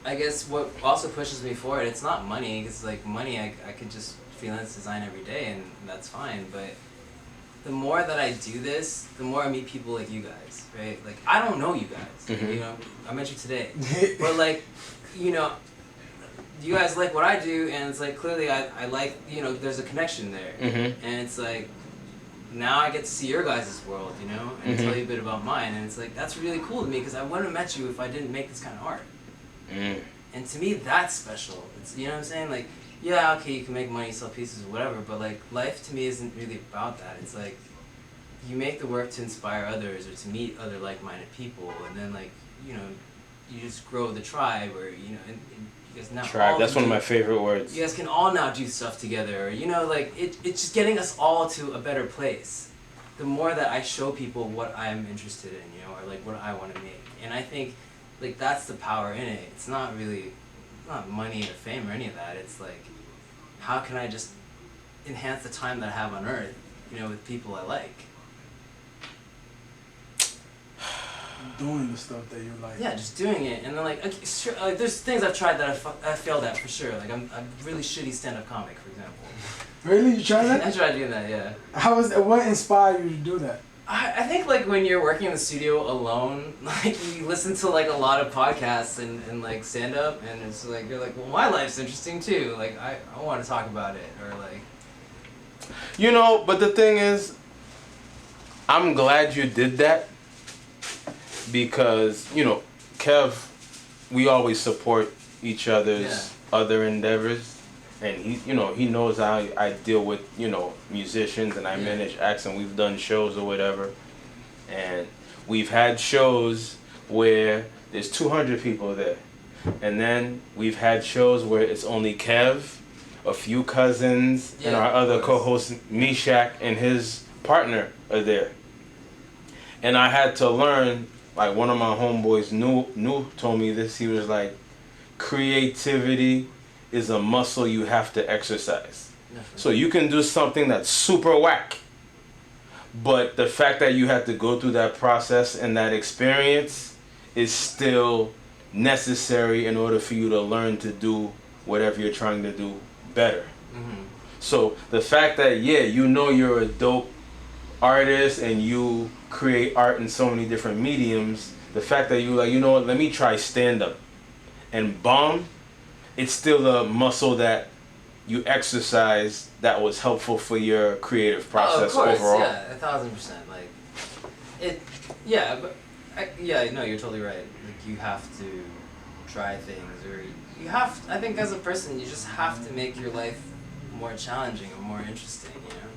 I guess what also pushes me forward, it's not money, because like money I could just freelance design every day and that's fine, but the more that I do this, the more I meet people like you guys, right? Like, I don't know you guys, you know, I met you today, but like, you know, you guys like what I do, and it's like, clearly I like, you know, there's a connection there, and it's like, now I get to see your guys' world, you know, and tell you a bit about mine, and it's like, that's really cool to me, because I wouldn't have met you if I didn't make this kind of art, and to me, that's special. It's, you know what I'm saying? Like, yeah, okay, you can make money, sell pieces, or whatever, but like, life to me isn't really about that. It's like, you make the work to inspire others or to meet other like-minded people, and then like, you know, you just grow the tribe, or, you know, and you guys now tribe, that's one of my favorite words. You guys can all now do stuff together, or, you know, like, it's just getting us all to a better place. The more that I show people what I'm interested in, you know, or like what I want to make. And I think like that's the power in it. It's not really, not money or fame or any of that. It's like, how can I just enhance the time that I have on Earth, you know, with people I like. Doing the stuff that you like. Yeah, just doing it, and then like, okay, sure, like there's things I've tried that I failed at for sure. Like I'm a really shitty stand-up comic, for example. Really, you tried that? I tried doing that, yeah. What inspired you to do that? I think like when you're working in the studio alone, like you listen to like a lot of podcasts and like stand up, and it's like you're like, well, my life's interesting too. Like I want to talk about it, or like. You know, but the thing is, I'm glad you did that because, you know, Kev, we always support each other's other endeavors. And he, you know, he knows how I deal with, you know, musicians, and I manage acts, and we've done shows or whatever. And we've had shows where there's 200 people there. And then we've had shows where it's only Kev, a few cousins, and our other co-host, Mishak, and his partner are there. And I had to learn, like one of my homeboys, New told me this, he was like, creativity is a muscle you have to exercise. So you can do something that's super whack, but the fact that you have to go through that process and that experience is still necessary in order for you to learn to do whatever you're trying to do better. Mm-hmm. So the fact that, you know you're a dope artist and you create art in so many different mediums, the fact that you like, you know what, let me try stand-up and bomb, it's still a muscle that you exercise that was helpful for your creative process overall. Yeah, 1,000%. Like, no, you're totally right. Like, you have to try things, or you have, I think as a person, you just have to make your life more challenging or more interesting, you know?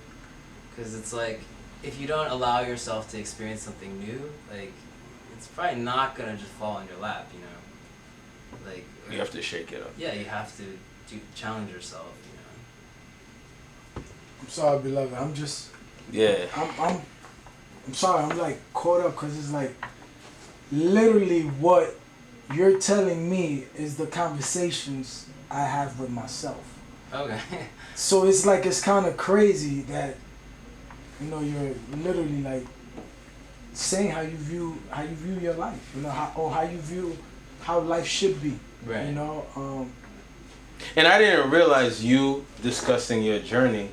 Because it's like, if you don't allow yourself to experience something new, like, it's probably not going to just fall in your lap, you know? Like, you have to shake it up. Yeah, you have to challenge yourself, you know? I'm sorry, beloved. I'm just... Yeah. I'm sorry. I'm like caught up because it's like literally what you're telling me is the conversations I have with myself. Okay. So it's like, it's kind of crazy that, you know, you're literally like saying how you view your life, you know, how you view how life should be, right? You know. And I didn't realize you discussing your journey.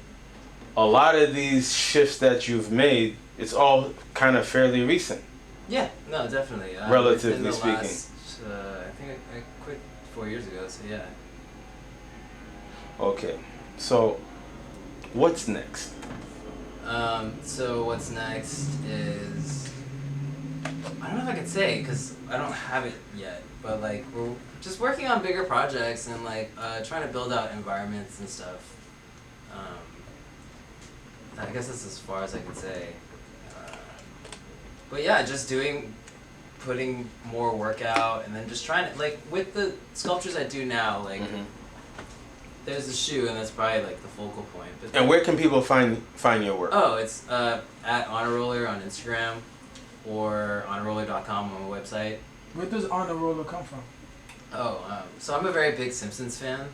A lot of these shifts that you've made, it's all kind of fairly recent. Yeah, no, definitely. Relatively speaking. Last, I think I quit 4 years ago, so yeah. Okay, so what's next? So what's next is, I don't know if I can say because I don't have it yet, but like we're just working on bigger projects and like trying to build out environments and stuff. I guess that's as far as I can say. But yeah, just putting more work out, and then just trying to, like, with the sculptures I do now, like, there's the shoe, and that's probably like the focal point. But and where can people find your work? Oh, it's at Honorroller on Instagram, or honorroller.com on my website. Where does Honorroller come from? Oh, so I'm a very big Simpsons fan.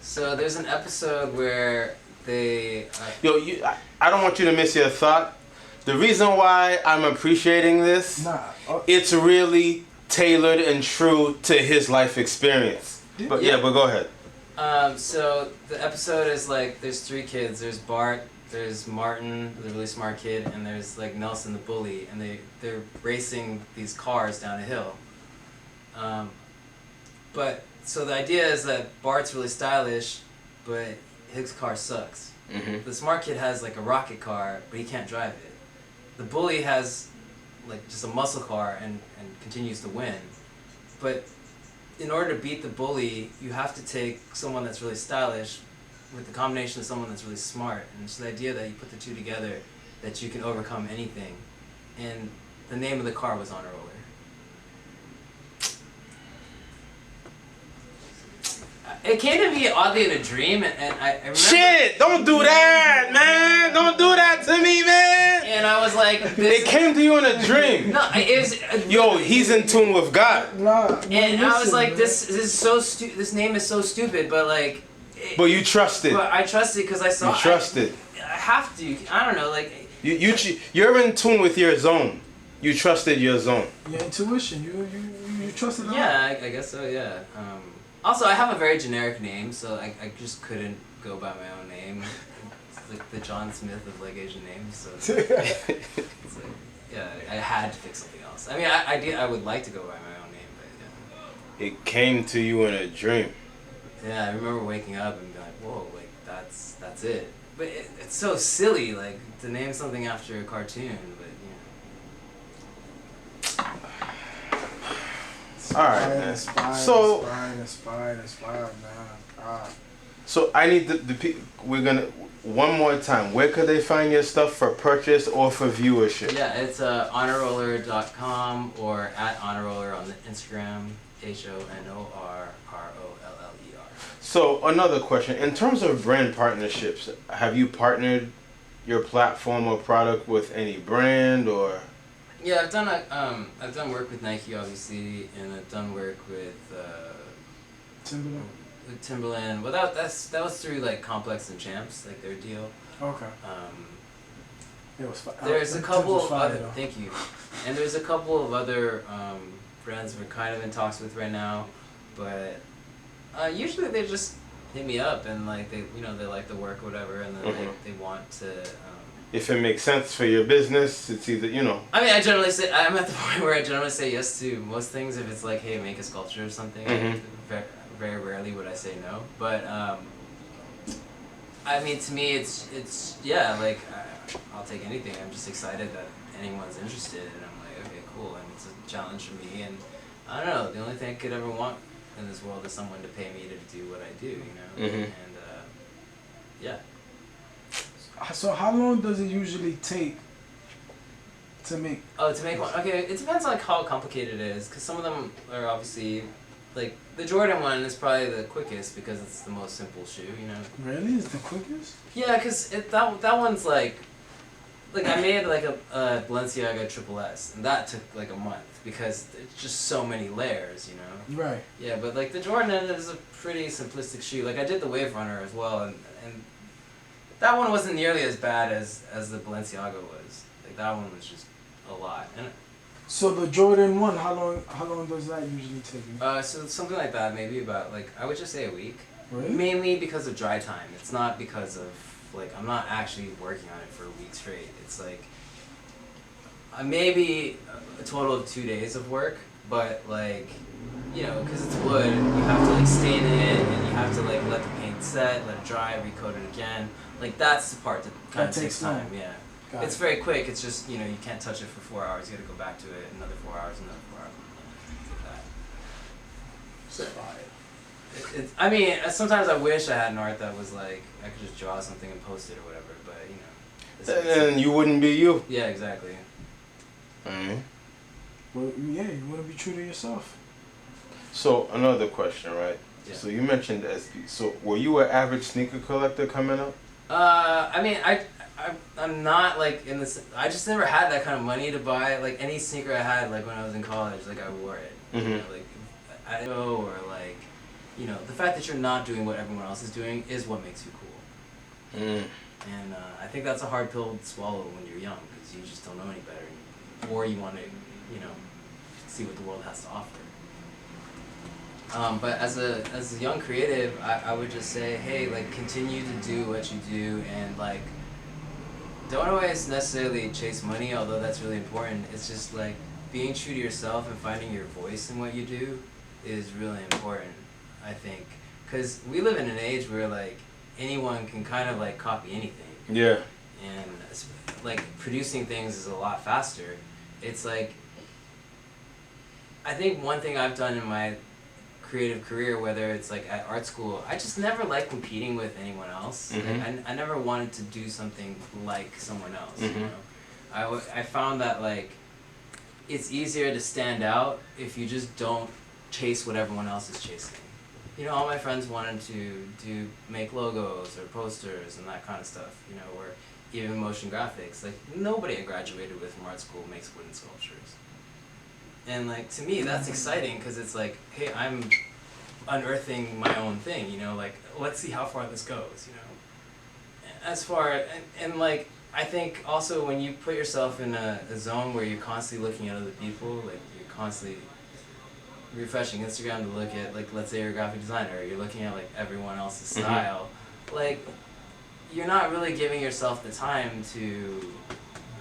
So there's an episode where they... I don't want you to miss your thought. The reason why I'm appreciating this, it's really tailored and true to his life experience. But go ahead. So the episode is like, there's 3 kids. There's Bart, there's Martin, the really smart kid, and there's like Nelson, the bully, and they're racing these cars down a hill. But so the idea is that Bart's really stylish, but his car sucks. The smart kid has like a rocket car, but he can't drive it. The bully has like just a muscle car and continues to win. But in order to beat the bully, you have to take someone that's really stylish with the combination of someone that's really smart. And it's the idea that you put the two together, that you can overcome anything. And the name of the car was Honorroller. It came to me oddly in a dream, and I remember... Shit! Don't do that, man! Don't do that to me, man! And I was like... like this. It came to you in a dream. No, it was. Yo, he's in tune with God. Nah, And I was like, man. this is so this name is so stupid, but like. But you trusted. But I trusted because I saw. You trusted. I have to. I don't know, like. You're in tune with your zone. You trusted your zone. Your intuition. You trusted it. Yeah, I guess so. Yeah. Also, I have a very generic name, so I just couldn't go by my own name. It's like the John Smith of like Asian names. So it's like, yeah, I had to pick something else. I mean, I would like to go by my own name, but yeah. It came to you in a dream. Yeah, I remember waking up and being like, whoa, like that's it. But it's so silly, like to name something after a cartoon, but you know. All right, man. Inspired, man. God. So I need we're gonna one more time. Where could they find your stuff for purchase or for viewership? Yeah, it's honorroller.com or at Honorroller on the Instagram. HONORROLLER. So another question: in terms of brand partnerships, have you partnered your platform or product with any brand or? Yeah, I've done work with Nike, obviously, and I've done work with Timberland. With Timberland. Well, that was through like Complex and Champs, like their deal. Okay. It was fun. There's a couple of other. though. Thank you. And there's a couple of other brands we're kind of in talks with right now, but usually they just hit me up and like they like the work or whatever, and then they want to. If it makes sense for your business, it's either I mean, I'm at the point where I generally say yes to most things. If it's like, hey, make a sculpture or something, very, very rarely would I say no. But I mean, to me, it's yeah, like I'll take anything. I'm just excited that anyone's interested, and I'm like, okay, cool. And it's a challenge for me, and I don't know. The only thing I could ever want in this world is someone to pay me to do what I do, and yeah. So how long does it usually take to make? Oh, to make one? Okay, it depends on like how complicated it is, because some of them are obviously, like the Jordan one is probably the quickest because it's the most simple shoe, Really? Is the quickest? Yeah, because that one's like I made like a Balenciaga Triple S, and that took like a month because it's just so many layers, Right. Yeah, but like the Jordan is a pretty simplistic shoe. Like I did the Wave Runner as well, and that one wasn't nearly as bad as the Balenciaga was. Like that one was just a lot. And So the Jordan 1, how long does that usually take you? so something like that, maybe about like I would just say a week. Really? Mainly because of dry time. It's not because of like I'm not actually working on it for a week straight. It's like maybe a total of 2 days of work, but like because it's wood, you have to like stain it and you have to like let the paint set, let it dry, recoat it again. Like that's the part that kind of takes time. Yeah. It's very quick. It's just you can't touch it for 4 hours. You got to go back to it another 4 hours, another 4 hours. Like that. I mean, sometimes I wish I had an art that was like I could just draw something and post it or whatever. But and you wouldn't be you. Yeah, exactly. Well, yeah, you want to be true to yourself. So another question, right? Yeah. So you mentioned SP. So were you an average sneaker collector coming up? I mean, I'm not like in this. I just never had that kind of money to buy like any sneaker I had. Like when I was in college, like I wore it. Like I know, or like the fact that you're not doing what everyone else is doing is what makes you cool. And I think that's a hard pill to swallow when you're young because you just don't know any better, or you want to see what the world has to offer. But as a young creative, I would just say, hey, like continue to do what you do, and like don't always necessarily chase money, although that's really important. It's just like being true to yourself and finding your voice in what you do is really important, I think, because we live in an age where like anyone can kind of like copy anything. Yeah. And like producing things is a lot faster. It's like I think one thing I've done in my creative career, whether it's like at art school, I just never liked competing with anyone else. Like, I never wanted to do something like someone else. I found that like it's easier to stand out if you just don't chase what everyone else is chasing. All my friends wanted to make logos or posters and that kind of stuff. Where even motion graphics. Like nobody I graduated with from art school makes wooden sculptures. And like to me that's exciting because it's like, hey, I'm unearthing my own thing, you know, like let's see how far this goes, you know. As far and like I think also when you put yourself in a zone where you're constantly looking at other people, like you're constantly refreshing Instagram to look at, like, let's say you're a graphic designer, or you're looking at like everyone else's style, like you're not really giving yourself the time to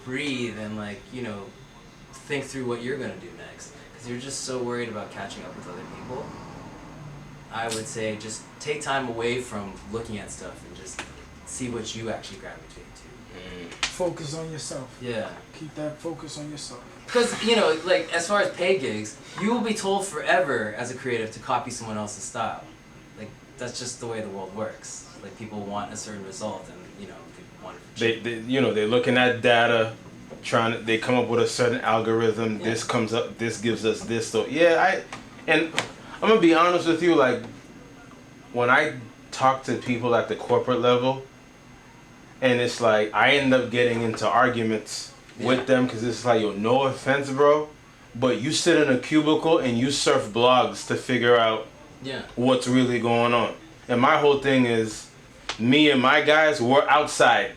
breathe and like, you know, think through what you're gonna do next, because you're just so worried about catching up with other people. I would say just take time away from looking at stuff and just see what you actually gravitate to. Focus on yourself. Yeah. Keep that focus on yourself. Because, you know, like, as far as paid gigs, you will be told forever as a creative to copy someone else's style. Like, that's just the way the world works. Like, people want a certain result, and, you know, they want it. They you know, they're looking at data, they come up with a certain algorithm. Yeah. This comes up, this gives us this. So yeah, and I'm gonna be honest with you. Like, when I talk to people at the corporate level, and it's like I end up getting into arguments with them because it's like, yo, no offense, bro, but you sit in a cubicle and you surf blogs to figure out what's really going on. And my whole thing is, me and my guys, we're outside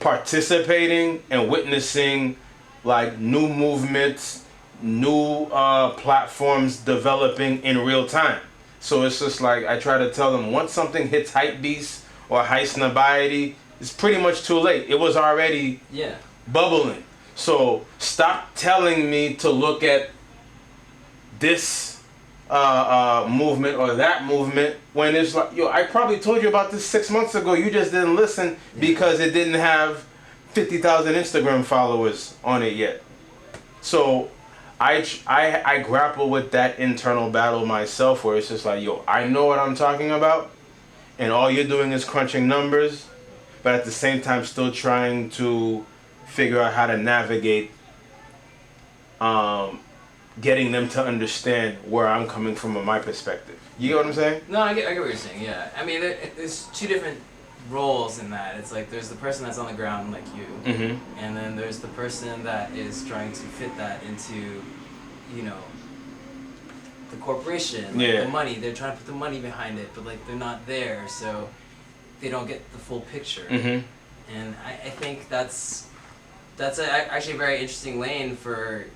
participating and witnessing like new movements, new platforms developing in real time. So it's just like I try to tell them, once something hits Hypebeast or Highsnobiety, it's pretty much too late. It was already bubbling. So stop telling me to look at this movement or that movement when it's like, yo, I probably told you about this 6 months ago. You just didn't listen because it didn't have 50,000 Instagram followers on it yet. So I grapple with that internal battle myself, where it's just like, yo, I know what I'm talking about, and all you're doing is crunching numbers, but at the same time still trying to figure out how to navigate getting them to understand where I'm coming from in my perspective. You get what I'm saying? No, I get what you're saying, yeah. I mean, there's two different roles in that. It's like there's the person that's on the ground like you, and then there's the person that is trying to fit that into, you know, the corporation, like the money. They're trying to put the money behind it, but like they're not there, so they don't get the full picture. And I think that's actually a very interesting lane for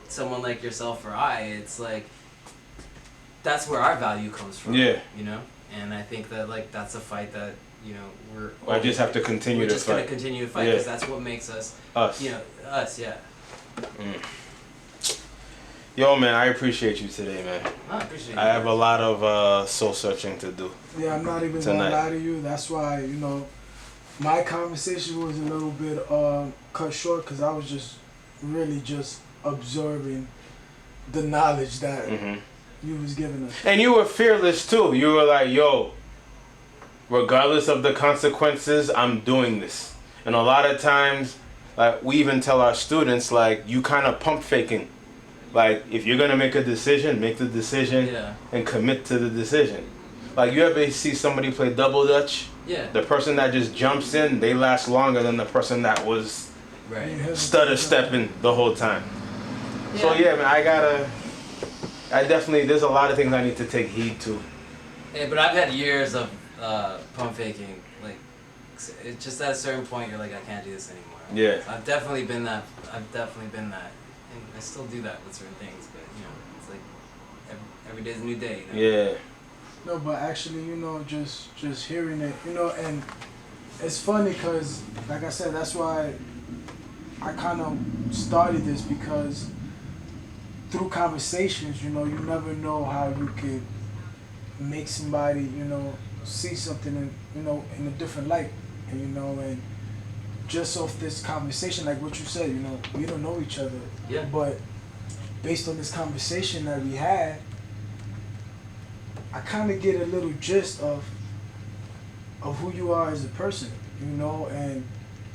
someone like yourself or I. It's like that's where our value comes from. You know, and I think that like that's a fight that, you know, I just have to continue to fight. We're just gonna continue to fight because that's what makes us us. You know, us. Yeah. Yo, man, I appreciate you today, man. I appreciate you. I have a lot of soul searching to do. Yeah, I'm not even gonna lie to you. That's why, you know, my conversation was a little bit cut short because I was just really just absorbing the knowledge that you was giving us. And you were fearless too. You were like, yo, regardless of the consequences, I'm doing this. And a lot of times, like, we even tell our students, like, you kind of pump faking. Like, if you're gonna make a decision, make the decision and commit to the decision. Like, you ever see somebody play double dutch? The person that just jumps in, they last longer than the person that was stutter stepping the whole time. So yeah, man, I definitely, there's a lot of things I need to take heed to. Yeah, but I've had years of pump faking. Like, it's just at a certain point, you're like, I can't do this anymore. So I've definitely been that. And I still do that with certain things, but you know, it's like every day's a new day. You know? No, but actually, you know, just hearing it, you know, and it's funny because, like I said, that's why I kind of started this, because through conversations, you know, you never know how you could make somebody, you know, see something in, you know, in a different light, and you know, and just off this conversation, like what you said, you know, we don't know each other, but based on this conversation that we had, I kind of get a little gist of who you are as a person, you know, and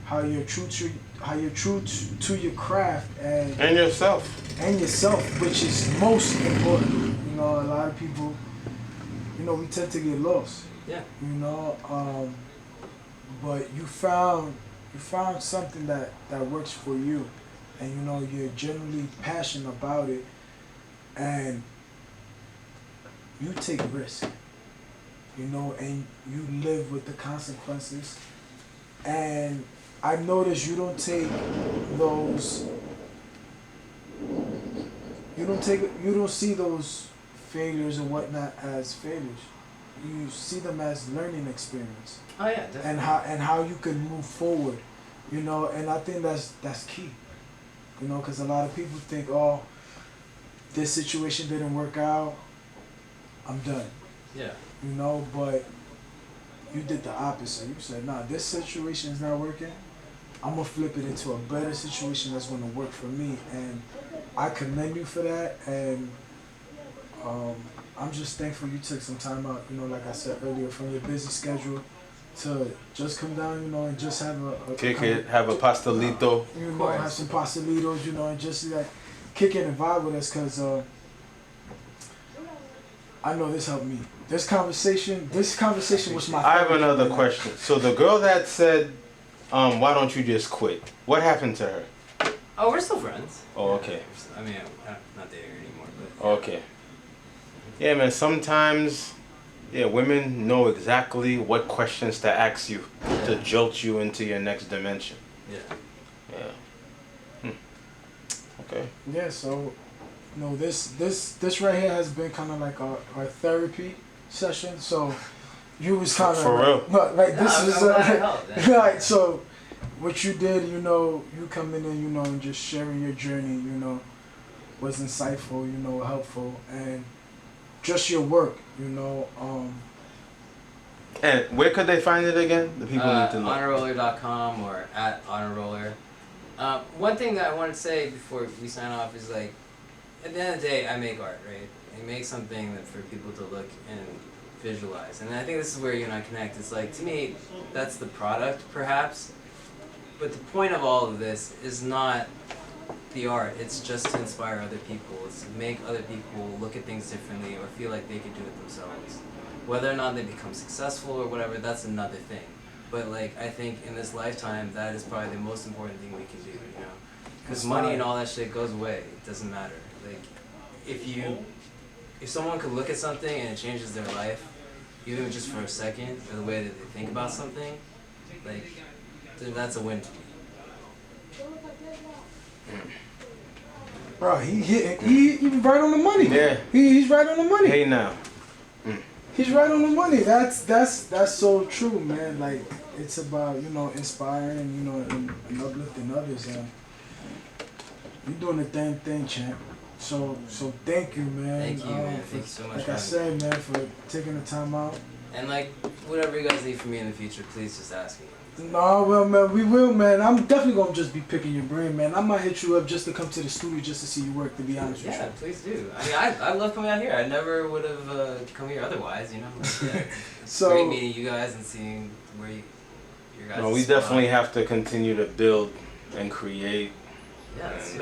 how you're true to your craft and yourself, which is most important. You know, a lot of people, you know, we tend to get lost. You know, but but you found something that works for you, and you know you're genuinely passionate about it, and you take risk, you know, and you live with the consequences. And I noticed you don't take those. You don't see those failures or whatnot as failures. You see them as learning experience. Oh yeah, definitely. And how you can move forward, you know. And I think that's key, you know, because a lot of people think, oh, this situation didn't work out, I'm done. Yeah. You know, but you did the opposite. You said, nah, this situation is not working. I'm gonna flip it into a better situation that's gonna work for me, and I commend you for that. And I'm just thankful you took some time out, you know, like I said earlier, from your busy schedule to just come down, you know, and just have a kick it, have a pastelito. You know, have some pastelitos, you know, and just like kick it and vibe with us, cause I know this helped me. This conversation was my. I have another question. So the girl that said, "Why don't you just quit?" What happened to her? Oh, we're still friends. Oh, okay. I mean, I'm not dating her anymore, but. Okay. Yeah, man. Sometimes, yeah, women know exactly what questions to ask you to jolt you into your next dimension. Yeah. Yeah. Okay. Yeah. So, you know, this right here has been kind of like our therapy session. So, you was kind of for real. Like this I'm is glad I helped. right. So, what you did, you know, you coming in, you know, and just sharing your journey, you know, was insightful, you know, helpful, and just your work, you know. And where could they find it again? The people need to know. Honorroller.com or at Honorroller. One thing that I want to say before we sign off is like, at the end of the day, I make art, right? I make something that for people to look and visualize, and I think this is where you and I connect. It's like, to me, that's the product, perhaps. But the point of all of this is not the art, it's just to inspire other people. It's to make other people look at things differently or feel like they could do it themselves. Whether or not they become successful or whatever, that's another thing. But like, I think in this lifetime, that is probably the most important thing we can do, you know? Because money and all that shit goes away, it doesn't matter. Like, if someone could look at something and it changes their life, even just for a second, or the way that they think about something, like, then that's a win to me. Bro, he right on the money. Yeah. He's right on the money. Hey now. He's right on the money. That's so true, man. Like, it's about, you know, inspiring, you know, and uplifting others, and you're doing the damn thing, champ. So thank you, man. Thank you, man. Thank you so much. Like I said, man, for taking the time out. And like, whatever you guys need from me in the future, please just ask me. No, well, man, we will, man. I'm definitely gonna just be picking your brain, man. I might hit you up just to come to the studio just to see you work, to be honest with you. Yeah, please do. I mean, I love coming out here. I never would have come here otherwise, you know. Like, yeah. It's So great meeting you guys and seeing where your guys. No, we definitely have to continue to build and create. Yes. And,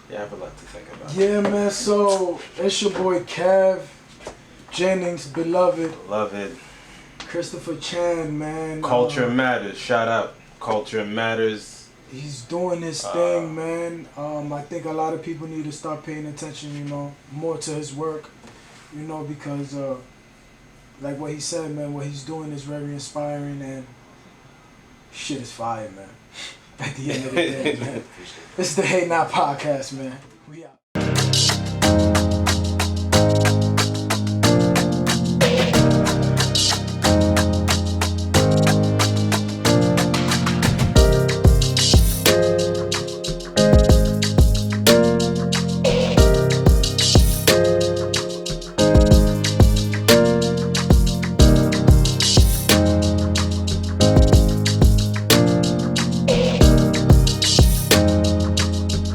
yeah, I have a lot to think about. yeah, man. So it's your boy Kev Jennings, beloved. Beloved. Christopher Chen, man. Culture matters. Shout out. Culture matters. He's doing his thing, man. I think a lot of people need to start paying attention, you know, more to his work, you know, because like what he said, man, what he's doing is very inspiring, and shit is fire, man. At the end of the day, man. This is the Hey Now podcast, man. We out.